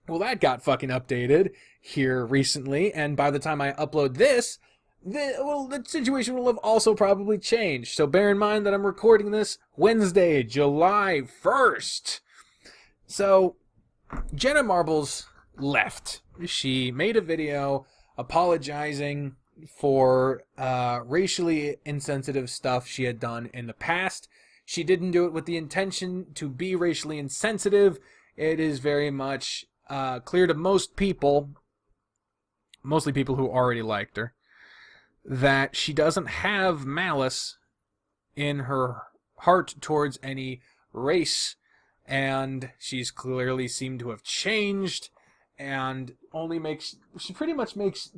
Well, that got fucking updated here recently, and by the time I upload this, the situation will have also probably changed. So bear in mind that I'm recording this Wednesday, July 1st. So, Jenna Marbles left. She made a video apologizing for racially insensitive stuff she had done in the past. She didn't do it with the intention to be racially insensitive. It is very much clear to most people, mostly people who already liked her, that she doesn't have malice in her heart towards any race, and she's clearly seemed to have changed, and she pretty much makes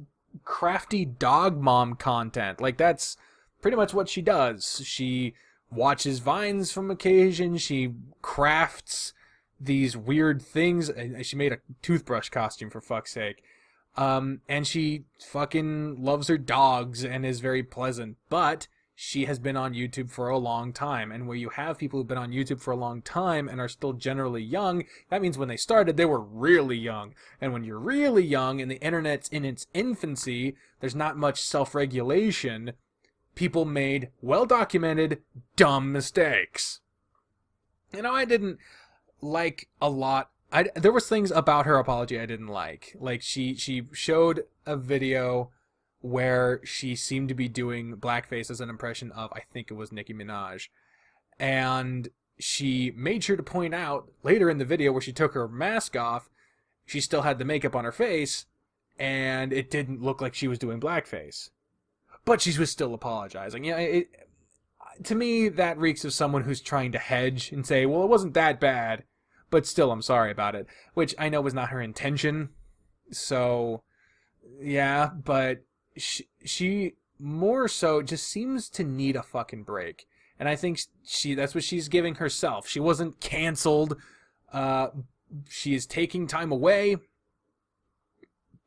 crafty dog mom content. Like, that's pretty much what she does. She watches Vines from occasion, she crafts these weird things. She made a toothbrush costume, for fuck's sake. And she fucking loves her dogs and is very pleasant. But she has been on YouTube for a long time. And where you have people who've been on YouTube for a long time and are still generally young, that means when they started, they were really young. And when you're really young and the internet's in its infancy, there's not much self-regulation. People made well-documented dumb mistakes. I didn't like a lot. There was things about her apology I didn't like. Like, she showed a video where she seemed to be doing blackface as an impression of, I think it was Nicki Minaj. And she made sure to point out later in the video where she took her mask off, she still had the makeup on her face, and it didn't look like she was doing blackface. But she was still apologizing. To me, that reeks of someone who's trying to hedge and say, well, it wasn't that bad, but still, I'm sorry about it. Which I know was not her intention. So, yeah, but she more so just seems to need a fucking break. And I think that's what she's giving herself. She wasn't canceled. She is taking time away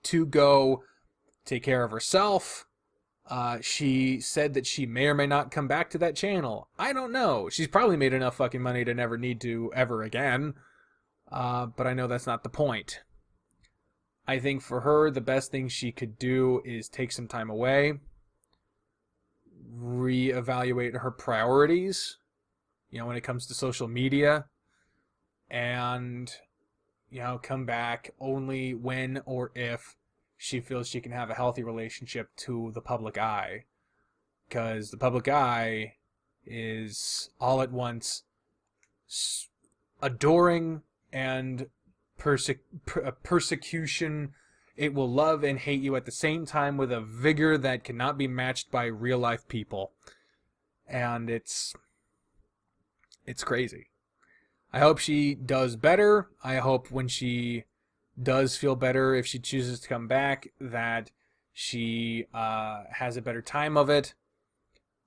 to go take care of herself. She said that she may or may not come back to that channel. I don't know. She's probably made enough fucking money to never need to ever again. But I know that's not the point. I think for her, the best thing she could do is take some time away, reevaluate her priorities, when it comes to social media, and, come back only when or if she feels she can have a healthy relationship to the public eye. Because the public eye is all at once adoring and persecution it will love and hate you at the same time with a vigor that cannot be matched by real life people. And it's crazy. I hope she does better. I hope when she does feel better, if she chooses to come back, that she has a better time of it.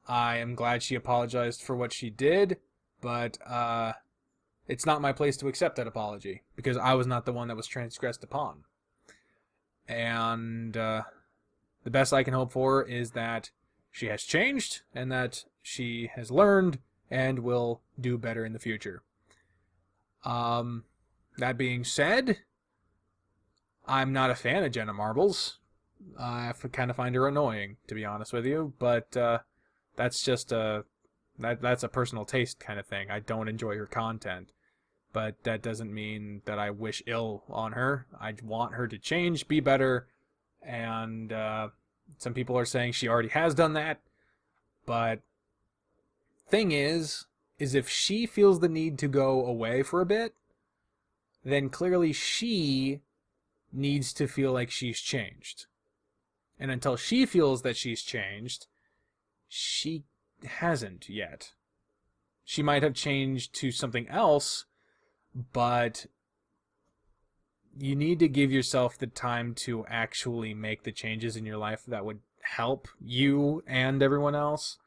I am glad she apologized for what she did, but it's not my place to accept that apology, because I was not the one that was transgressed upon. And the best I can hope for is that she has changed, and that she has learned, and will do better in the future. That being said, I'm not a fan of Jenna Marbles. I kind of find her annoying, to be honest with you, but that's just that's a personal taste kind of thing. I don't enjoy her content, but that doesn't mean that I wish ill on her. I want her to change, be better, and some people are saying she already has done that, but thing is if she feels the need to go away for a bit, then clearly she needs to feel like she's changed. And until she feels that she's changed, she hasn't yet. She might have changed to something else, but you need to give yourself the time to actually make the changes in your life that would help you and everyone else.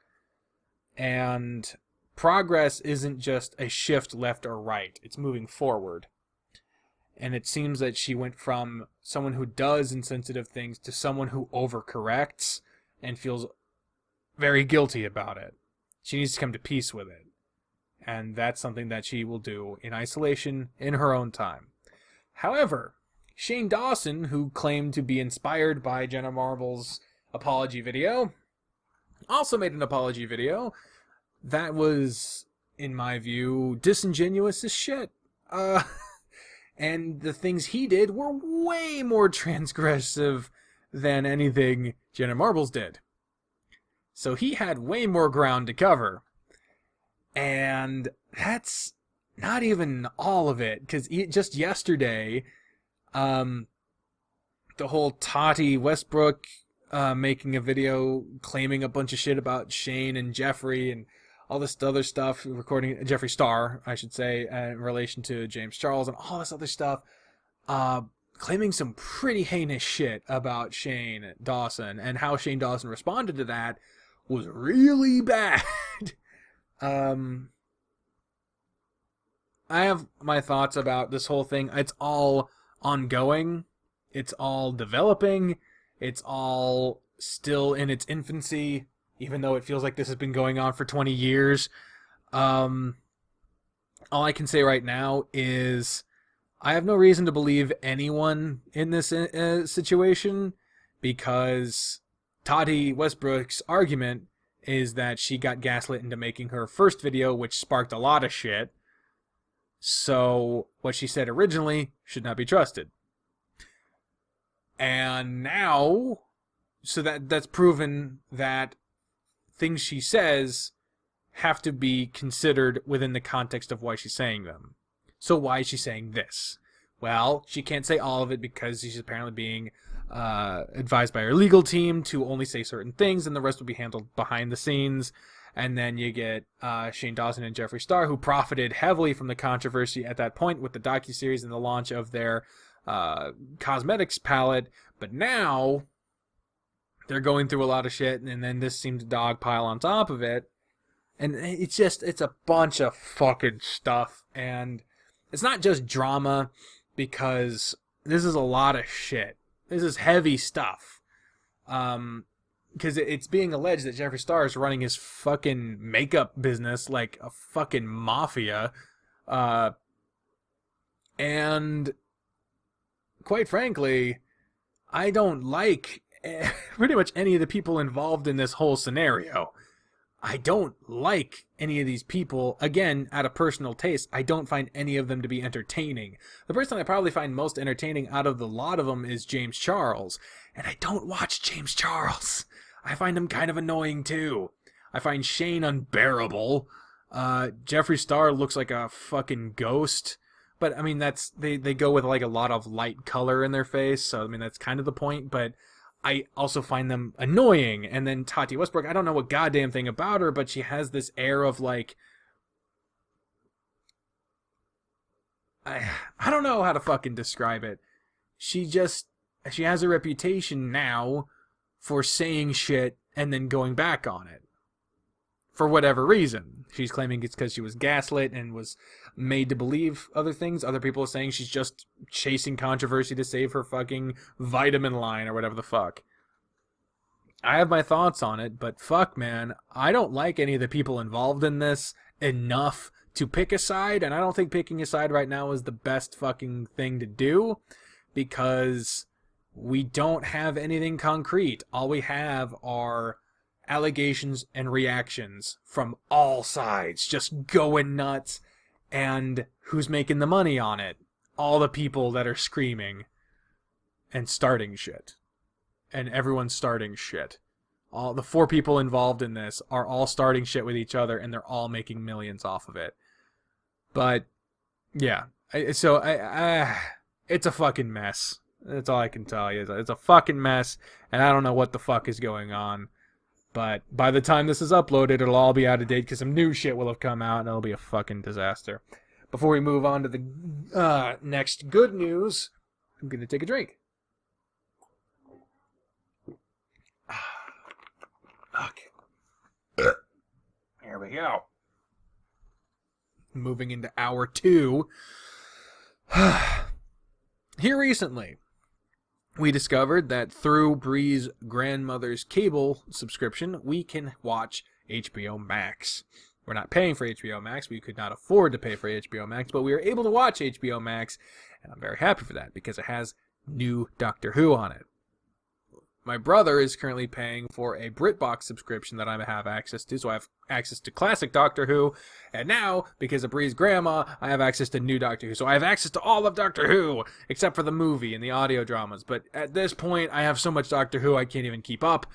And progress isn't just a shift left or right. It's moving forward. And it seems that she went from someone who does insensitive things to someone who overcorrects and feels very guilty about it. She needs to come to peace with it. And that's something that she will do in isolation in her own time. However, Shane Dawson, who claimed to be inspired by Jenna Marbles' apology video, also made an apology video that was, in my view, disingenuous as shit. And the things he did were way more transgressive than anything Jenna Marbles did. So he had way more ground to cover. And that's not even all of it, because just yesterday, the whole Tati Westbrook making a video claiming a bunch of shit about Shane and Jeffree and all this other stuff, recording Jeffree Star, I should say, in relation to James Charles and all this other stuff, claiming some pretty heinous shit about Shane Dawson, and how Shane Dawson responded to that was really bad. I have my thoughts about this whole thing. It's all ongoing. It's all developing. It's all still in its infancy, even though it feels like this has been going on for 20 years. All I can say right now is I have no reason to believe anyone in this situation, because Tati Westbrook's argument is that she got gaslit into making her first video, which sparked a lot of shit. So what she said originally should not be trusted. And now, so that's proven that things she says have to be considered within the context of why she's saying them. So why is she saying this? Well, she can't say all of it because she's apparently being advised by her legal team to only say certain things, and the rest will be handled behind the scenes. And then you get Shane Dawson and Jeffree Star, who profited heavily from the controversy at that point with the docuseries and the launch of their cosmetics palette. But now they're going through a lot of shit, and then this seems to dogpile on top of it. And it's a bunch of fucking stuff. And it's not just drama, because this is a lot of shit. This is heavy stuff. Because it's being alleged that Jeffree Star is running his fucking makeup business like a fucking mafia. And quite frankly, I don't like pretty much any of the people involved in this whole scenario. I don't like any of these people. Again, out of personal taste, I don't find any of them to be entertaining. The person I probably find most entertaining out of the lot of them is James Charles. And I don't watch James Charles. I find him kind of annoying too. I find Shane unbearable. Jeffree Star looks like a fucking ghost. but I mean that's they go with like a lot of light color in their face, so I mean that's kind of the point. But I also find them annoying. And then Tati Westbrook, I don't know what goddamn thing about her, but she has this air of like I don't know how to fucking describe it. She has a reputation now for saying shit and then going back on it. For whatever reason. She's claiming it's because she was gaslit and was made to believe other things. Other people are saying she's just chasing controversy to save her fucking vitamin line or whatever the fuck. I have my thoughts on it, but fuck, man. I don't like any of the people involved in this enough to pick a side, and I don't think picking a side right now is the best fucking thing to do, because we don't have anything concrete. All we have are allegations and reactions from all sides, just going nuts, and who's making the money on it? All the people that are screaming and starting shit. And everyone's starting shit. All the 4 people involved in this are all starting shit with each other, and they're all making millions off of it. But yeah, it's a fucking mess. That's all I can tell you. It's a fucking mess, and I don't know what the fuck is going on. But by the time this is uploaded, it'll all be out of date because some new shit will have come out, and it'll be a fucking disaster. Before we move on to the next good news, I'm gonna take a drink. Okay. Here we go. Moving into hour 2. Here recently, we discovered that through Bri's grandmother's cable subscription, we can watch HBO Max. We're not paying for HBO Max. We could not afford to pay for HBO Max, but we were able to watch HBO Max, and I'm very happy for that because it has new Doctor Who on it. My brother is currently paying for a BritBox subscription that I have access to, so I have access to classic Doctor Who, and now, because of Bri's grandma, I have access to new Doctor Who. So I have access to all of Doctor Who, except for the movie and the audio dramas. But at this point, I have so much Doctor Who I can't even keep up,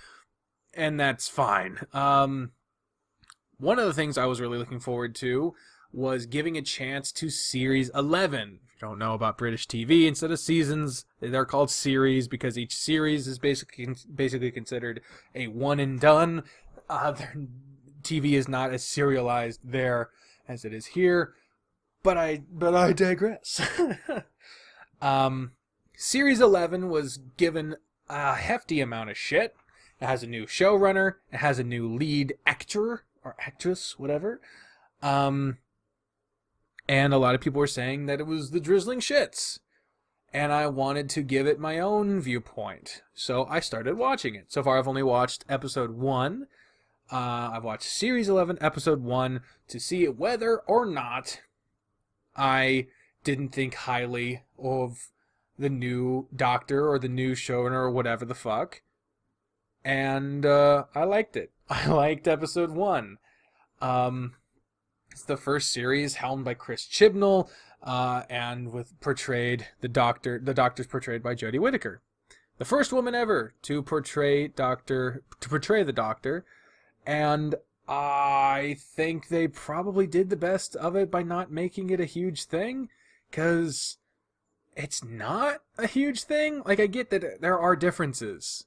and that's fine. One of the things I was really looking forward to was giving a chance to Series 11. If you don't know about British TV, instead of seasons, they're called series because each series is basically considered a one and done. Their TV is not as serialized there as it is here, but I digress. Series 11 was given a hefty amount of shit. It has a new showrunner. It has a new lead actor or actress, whatever. And a lot of people were saying that it was the drizzling shits. And I wanted to give it my own viewpoint. So I started watching it. So far I've only watched episode 1. I've watched Series 11, episode 1, to see whether or not I didn't think highly of the new doctor or the new showrunner or whatever the fuck. And I liked it. I liked episode 1. It's the first series helmed by Chris Chibnall, and the doctor's portrayed by Jodie Whittaker, the first woman ever to portray the Doctor, and I think they probably did the best of it by not making it a huge thing, because it's not a huge thing. Like, I get that there are differences.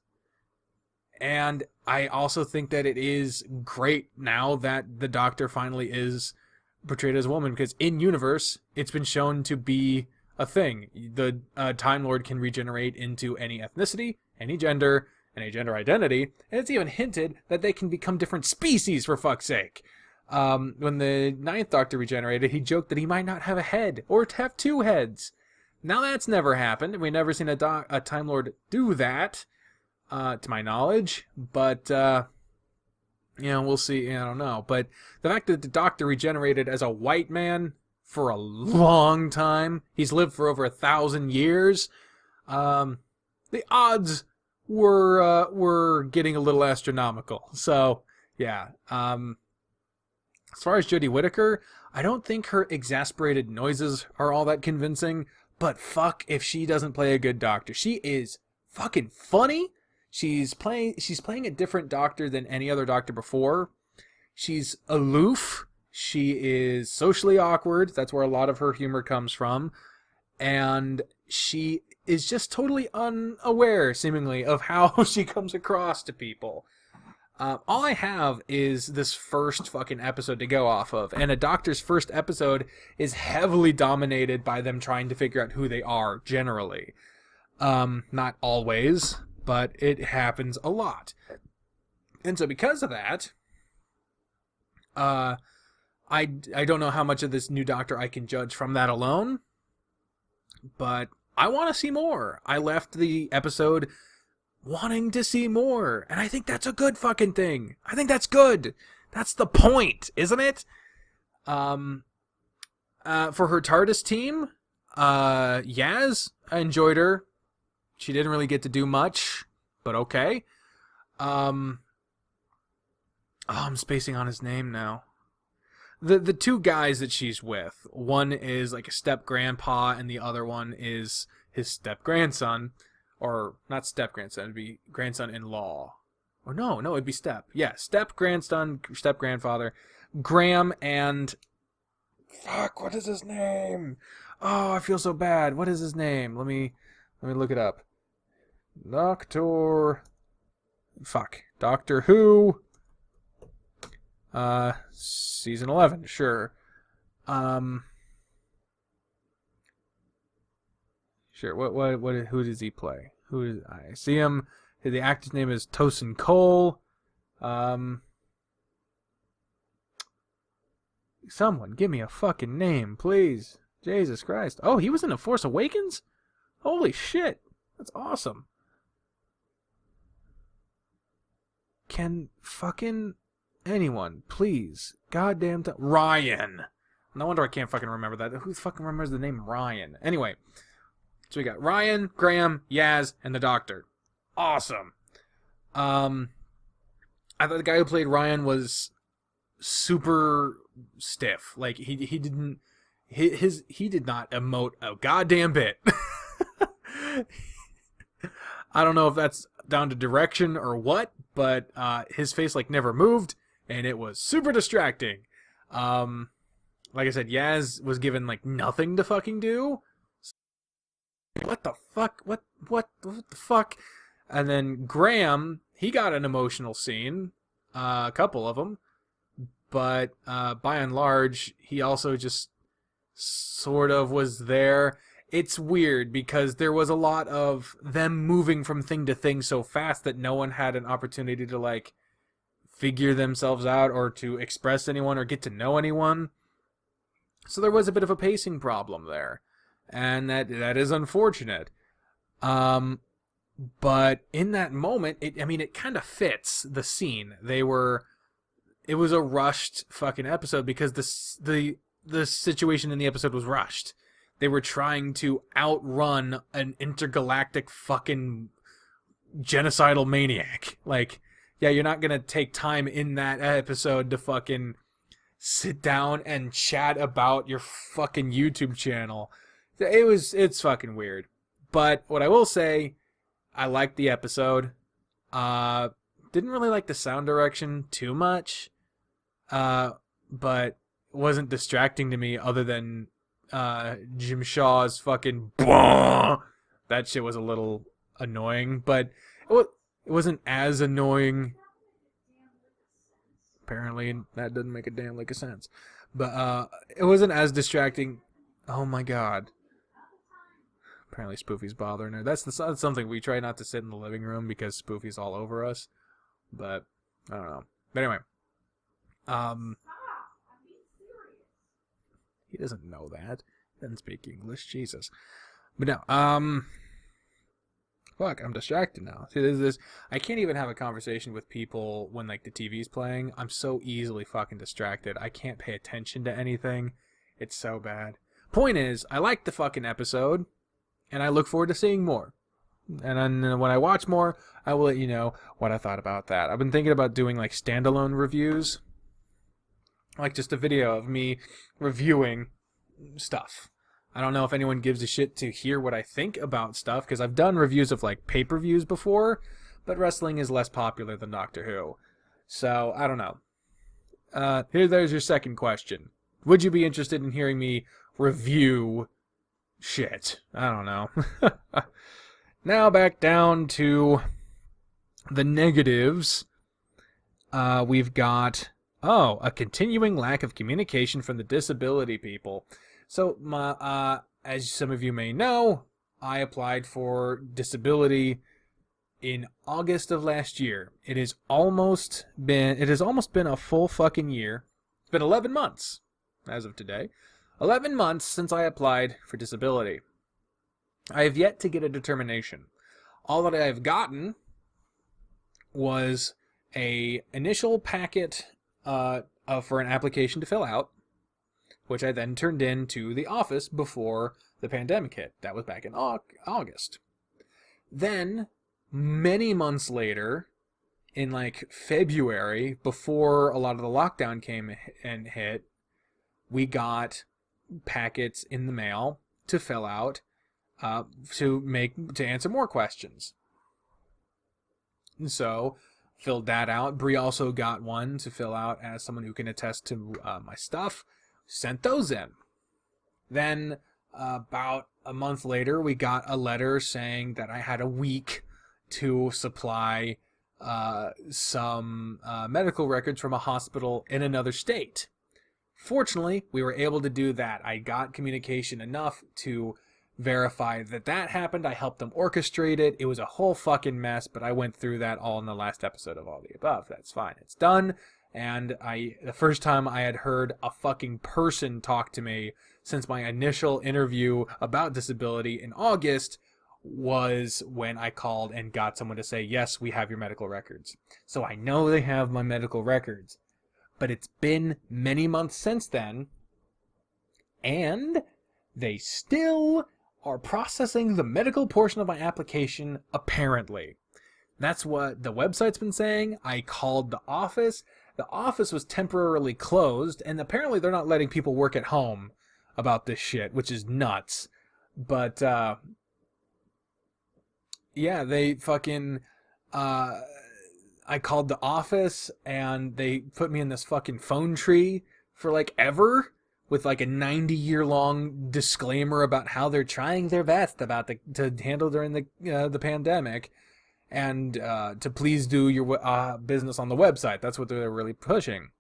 And I also think that it is great now that the Doctor finally is portrayed as a woman, because in universe, it's been shown to be a thing. The Time Lord can regenerate into any ethnicity, any gender, any gender identity, and it's even hinted that they can become different species, for fuck's sake. When the 9th Doctor regenerated, he joked that he might not have a head, or have 2 heads. Now that's never happened. We've never seen a Time Lord do that. To my knowledge, but we'll see. I don't know. But the fact that the Doctor regenerated as a white man for a long time, he's lived for over 1,000 years. The odds were getting a little astronomical. So yeah. As far as Jodie Whittaker, I don't think her exasperated noises are all that convincing. But fuck if she doesn't play a good Doctor. She is fucking funny. She's playing a different Doctor than any other Doctor before. She's aloof She is socially awkward. That's where a lot of her humor comes from. And she is just totally unaware, seemingly, of how she comes across to people. All I have is this first fucking episode to go off of. And a doctor's first episode is heavily dominated by them trying to figure out who they are, generally. Not always, but it happens a lot. And so because of that, I don't know how much of this new Doctor I can judge from that alone, but I want to see more. I left the episode wanting to see more, and I think that's a good fucking thing. I think that's good. That's the point, isn't it? For her TARDIS team, Yaz, I enjoyed her. She didn't really get to do much, but okay. I'm spacing on his name now. The two guys that she's with, one is like a step-grandpa, and the other one is his step-grandson. Or, not step-grandson, it'd be grandson-in-law. Or no, it'd be step. Yeah, step-grandson, step-grandfather. Graham and... Fuck, what is his name? Oh, I feel so bad. What is his name? Let me look it up. Doctor Who. Season 11, sure. Sure. Who does he play? I see him. The actor's name is Tosin Cole. Someone give me a fucking name, please. Jesus Christ. Oh, he was in The Force Awakens? Holy shit. That's awesome. Can fucking anyone, please, goddamn Ryan. No wonder I can't fucking remember that. Who fucking remembers the name Ryan? Anyway, so we got Ryan, Graham, Yaz, and the Doctor. Awesome. I thought the guy who played Ryan was super stiff. Like he did not emote a goddamn bit. I don't know if that's down to direction or what, but his face like never moved, and it was super distracting. Like I said, Yaz was given like nothing to fucking do. What the fuck? What the fuck? And then Graham, he got an emotional scene, a couple of them, but by and large, he also just sort of was there. It's weird because there was a lot of them moving from thing to thing so fast that no one had an opportunity to like figure themselves out or to express anyone or get to know anyone. So there was a bit of a pacing problem there, and that is unfortunate. But in that moment, it kind of fits the scene. It was a rushed fucking episode because the situation in the episode was rushed. They were trying to outrun an intergalactic fucking genocidal maniac. Like, yeah, you're not gonna take time in that episode to fucking sit down and chat about your fucking YouTube channel. It's fucking weird. But what I will say, I liked the episode. Didn't really like the sound direction too much. But it wasn't distracting to me other than Jim Shaw's fucking bah! That shit was a little annoying, but it wasn't as annoying. Apparently that doesn't make a damn lick of sense. But it wasn't as distracting. Oh my god. Apparently Spoofy's bothering her. That's something we try not to sit in the living room because Spoofy's all over us. But I don't know. But anyway. He doesn't know that. He doesn't speak English. Jesus. But no, fuck, I'm distracted now. See, this I can't even have a conversation with people when like the TV's playing. I'm so easily fucking distracted. I can't pay attention to anything. It's so bad. Point is, I liked the fucking episode, and I look forward to seeing more. And then when I watch more, I will let you know what I thought about that. I've been thinking about doing like standalone reviews. Like just a video of me reviewing stuff. I don't know if anyone gives a shit to hear what I think about stuff, because I've done reviews of like pay-per-views before, but wrestling is less popular than Doctor Who. So, I don't know. There's your second question. Would you be interested in hearing me review shit? I don't know. Now back down to the negatives. We've got, a continuing lack of communication from the disability people. So, as some of you may know, I applied for disability in August of last year. It has almost been a full fucking year. It's been 11 months as of today. 11 months since I applied for disability. I have yet to get a determination. All that I have gotten was a initial packet for an application to fill out, which I then turned in to the office before the pandemic hit. That was back in August. Then, many months later, in like February, before a lot of the lockdown came and hit, we got packets in the mail to fill out to answer more questions. And so, filled that out. Bri also got one to fill out as someone who can attest to my stuff. Sent those in. Then, about a month later, we got a letter saying that I had a week to supply some medical records from a hospital in another state. Fortunately, we were able to do that. I got communication enough to verify that happened. I helped them orchestrate it. It was a whole fucking mess, but I went through that all in the last episode of All the Above. That's fine. It's done. And the first time I had heard a fucking person talk to me since my initial interview about disability in August was when I called and got someone to say, yes, we have your medical records. So I know they have my medical records. But it's been many months since then, and they still are processing the medical portion of my application, apparently. That's what the website's been saying. I called the office. The office was temporarily closed, and apparently they're not letting people work at home about this shit, which is nuts. But, yeah, they fucking... I called the office, and they put me in this fucking phone tree for, like, ever, with, like, a 90-year-long disclaimer about how they're trying their best to handle during the pandemic, and to please do your business on the website. That's what they're really pushing.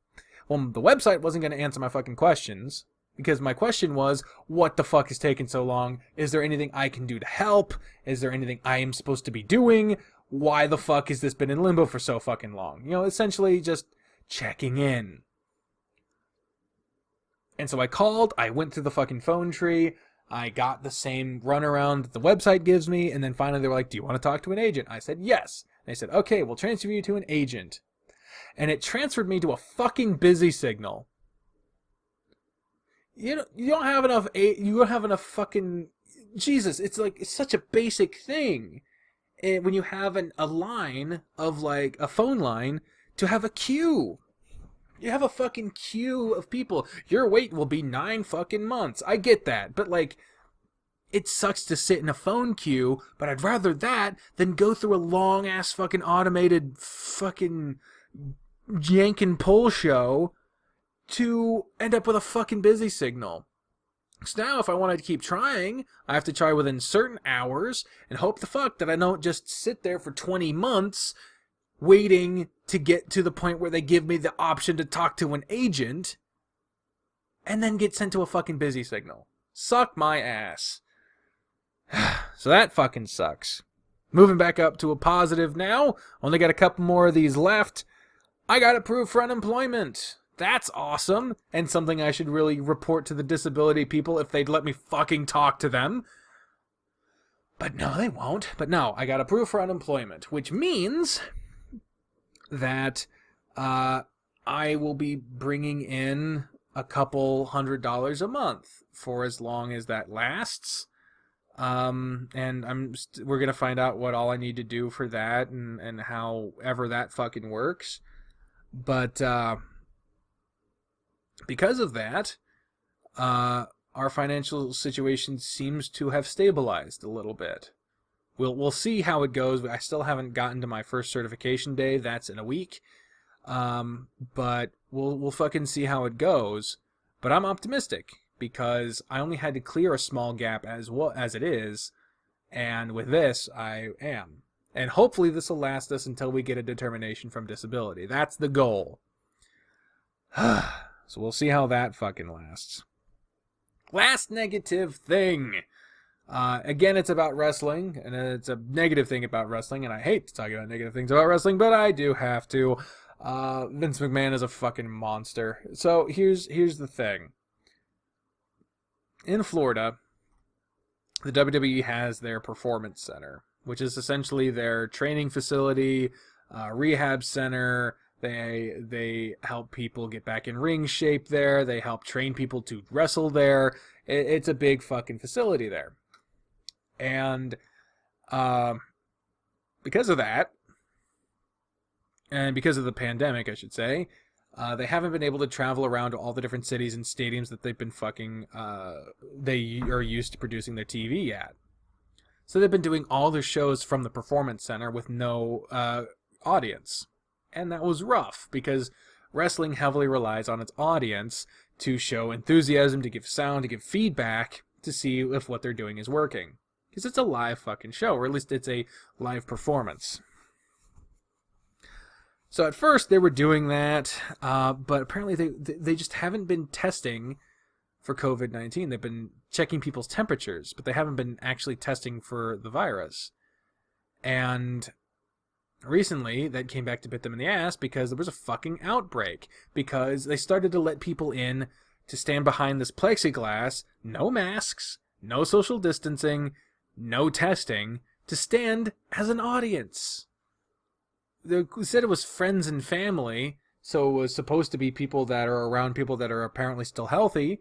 Well, the website wasn't going to answer my fucking questions, because my question was, what the fuck is taking so long? Is there anything I can do to help? Is there anything I am supposed to be doing? Why the fuck has this been in limbo for so fucking long? You know, essentially just checking in. And so I called, I went through the fucking phone tree, I got the same runaround that the website gives me, and then finally they were like, do you want to talk to an agent? I said, yes. They said, okay, we'll transfer you to an agent. And it transferred me to a fucking busy signal. You don't have enough fucking... Jesus, it's such a basic thing. And when you have a line of, like, a phone line, to have a queue. You have a fucking queue of people. Your wait will be 9 fucking months. I get that. But, like, it sucks to sit in a phone queue, but I'd rather that than go through a long-ass fucking automated fucking yank and pull show to end up with a fucking busy signal. So now, if I wanted to keep trying, I have to try within certain hours and hope the fuck that I don't just sit there for 20 months waiting to get to the point where they give me the option to talk to an agent and then get sent to a fucking busy signal. Suck my ass. So that fucking sucks. Moving back up to a positive now. Only got a couple more of these left. I got approved for unemployment. That's awesome, and something I should really report to the disability people if they'd let me fucking talk to them. But no, they won't. But no, I got approved for unemployment, which means that I will be bringing in a couple $100s a month for as long as that lasts. And we're going to find out what all I need to do for that and however that fucking works. But... because of that, our financial situation seems to have stabilized a little bit. We'll see how it goes. I still haven't gotten to my first certification day. That's in a week. But we'll fucking see how it goes. But I'm optimistic because I only had to clear a small gap as it is, and with this I am. And hopefully this will last us until we get a determination from disability. That's the goal. So we'll see how that fucking lasts. Last negative thing. Again, it's about wrestling, and it's a negative thing about wrestling, and I hate to talk about negative things about wrestling, but I do have to. Vince McMahon is a fucking monster. So here's the thing. In Florida, the WWE has their performance center, which is essentially their training facility, rehab center. They help people get back in ring shape there. They help train people to wrestle there. It's a big fucking facility there. And because of that, and because of the pandemic, I should say, they haven't been able to travel around to all the different cities and stadiums that they've been they are used to producing their TV at. So they've been doing all their shows from the Performance Center with no audience. And that was rough, because wrestling heavily relies on its audience to show enthusiasm, to give sound, to give feedback, to see if what they're doing is working. Because it's a live fucking show, or at least it's a live performance. So at first they were doing that, but apparently they just haven't been testing for COVID-19. They've been checking people's temperatures, but they haven't been actually testing for the virus. And recently, that came back to bit them in the ass because there was a fucking outbreak. Because they started to let people in to stand behind this plexiglass, no masks, no social distancing, no testing, to stand as an audience. They said it was friends and family, so it was supposed to be people that are around people that are apparently still healthy,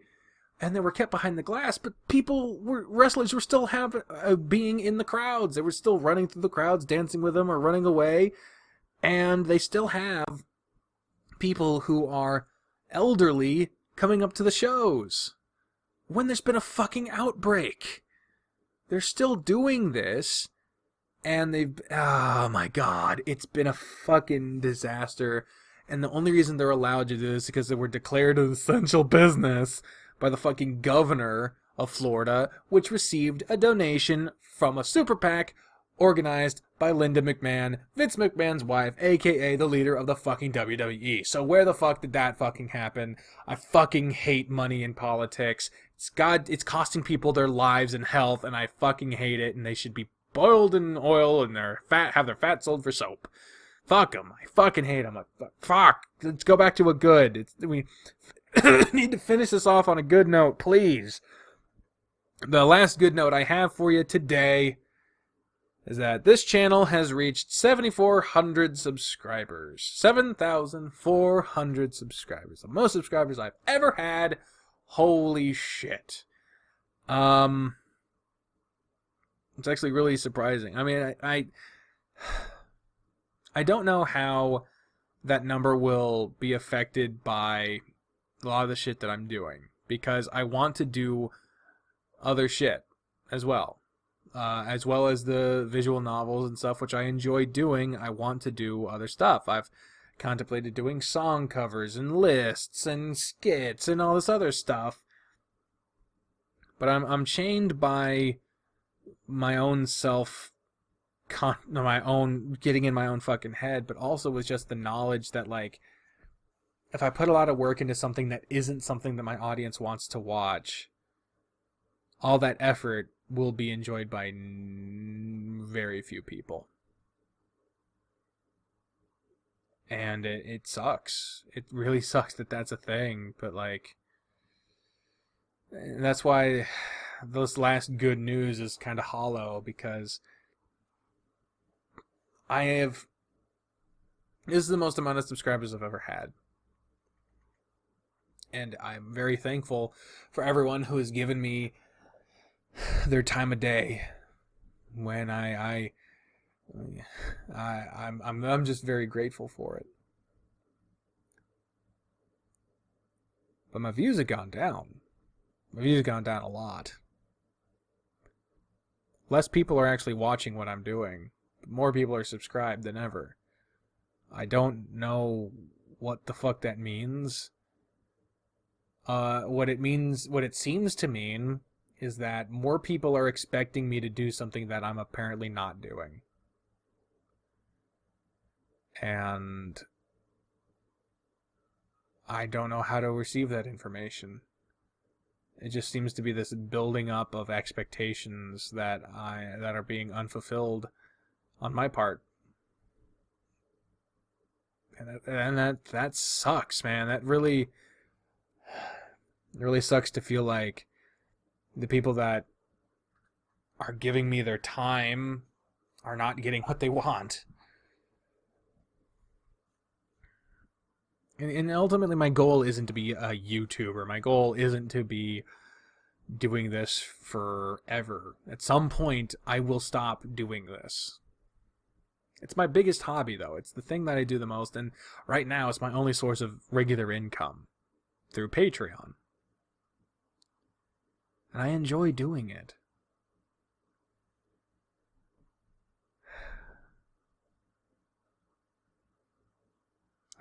and they were kept behind the glass, but wrestlers were still being in the crowds. They were still running through the crowds, dancing with them or running away, and they still have people who are elderly coming up to the shows when there's been a fucking outbreak. They're still doing this, and oh my god, it's been a fucking disaster. And the only reason they're allowed to do this is because they were declared an essential business by the fucking governor of Florida, which received a donation from a super PAC organized by Linda McMahon, Vince McMahon's wife, aka the leader of the fucking WWE. So where the fuck did that fucking happen? I fucking hate money in politics. It's costing people their lives and health, and I fucking hate it, and they should be boiled in oil and have their fat sold for soap. Fuck them. I fucking hate them. Fuck. Let's go back to a good. We need to finish this off on a good note, please. The last good note I have for you today is that this channel has reached 7,400 subscribers. 7,400 subscribers. The most subscribers I've ever had. Holy shit. It's actually really surprising. I mean, I don't know how that number will be affected by a lot of the shit that I'm doing, because I want to do other shit as well as the visual novels and stuff, which I enjoy doing. I want to do other stuff. I've contemplated doing song covers and lists and skits and all this other stuff, but I'm chained by my own getting in my own fucking head, but also with just the knowledge that, like, if I put a lot of work into something that isn't something that my audience wants to watch, all that effort will be enjoyed by very few people. And it sucks. It really sucks that that's a thing, but, like, that's why this last good news is kind of hollow, because this is the most amount of subscribers I've ever had. And I'm very thankful for everyone who has given me their time of day when I'm just very grateful for it. But my views have gone down. My views have gone down a lot. Less people are actually watching what I'm doing. More people are subscribed than ever. I don't know what the fuck that means. What it seems to mean is that more people are expecting me to do something that I'm apparently not doing. And I don't know how to receive that information. It just seems to be this building up of expectations that are being unfulfilled on my part. And that sucks, man. That really sucks to feel like the people that are giving me their time are not getting what they want. And ultimately, my goal isn't to be a YouTuber. My goal isn't to be doing this forever. At some point, I will stop doing this. It's my biggest hobby, though. It's the thing that I do the most, and right now, it's my only source of regular income through Patreon. And I enjoy doing it.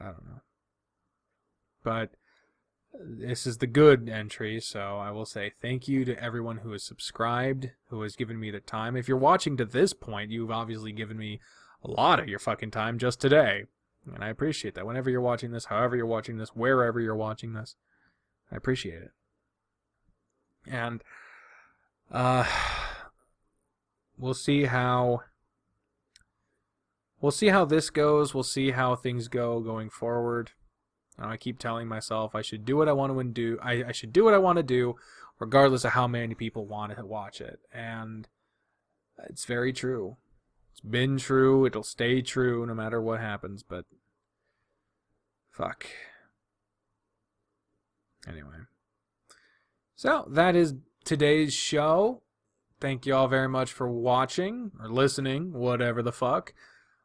I don't know. But this is the good entry, so I will say thank you to everyone who has subscribed, who has given me the time. If you're watching to this point, you've obviously given me a lot of your fucking time just today. And I appreciate that. Whenever you're watching this, however you're watching this, wherever you're watching this, I appreciate it. And we'll see how this goes. We'll see how things go going forward. I keep telling myself I should do what I want to do. I should do what I want to do, regardless of how many people want to watch it. And it's very true. It's been true. It'll stay true no matter what happens. But fuck. Anyway. So that is today's show. Thank you all very much for watching or listening, whatever the fuck.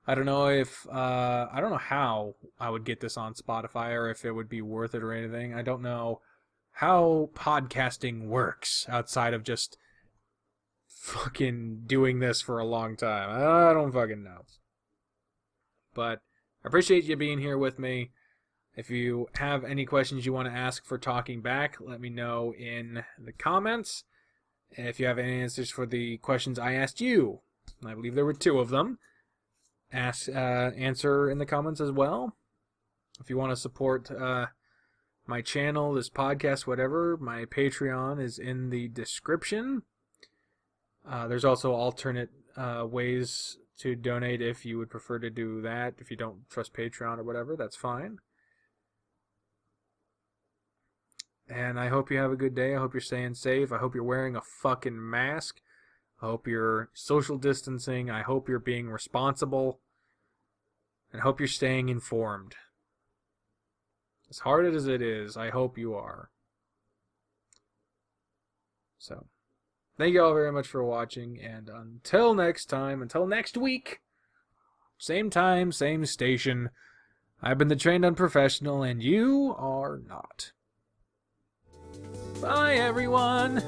I don't know if, I don't know how I would get this on Spotify or if it would be worth it or anything. I don't know how podcasting works outside of just fucking doing this for a long time. I don't fucking know. But I appreciate you being here with me. If you have any questions you want to ask for Talking Back, let me know in the comments. If you have any answers for the questions I asked you, I believe there were 2 of them, answer in the comments as well. If you want to support my channel, this podcast, whatever, my Patreon is in the description. There's also alternate ways to donate if you would prefer to do that. If you don't trust Patreon or whatever, that's fine. And I hope you have a good day. I hope you're staying safe. I hope you're wearing a fucking mask. I hope you're social distancing. I hope you're being responsible. And I hope you're staying informed. As hard as it is, I hope you are. So, thank you all very much for watching. And until next time, until next week, same time, same station, I've been the Trained Unprofessional, and you are not. Bye, everyone!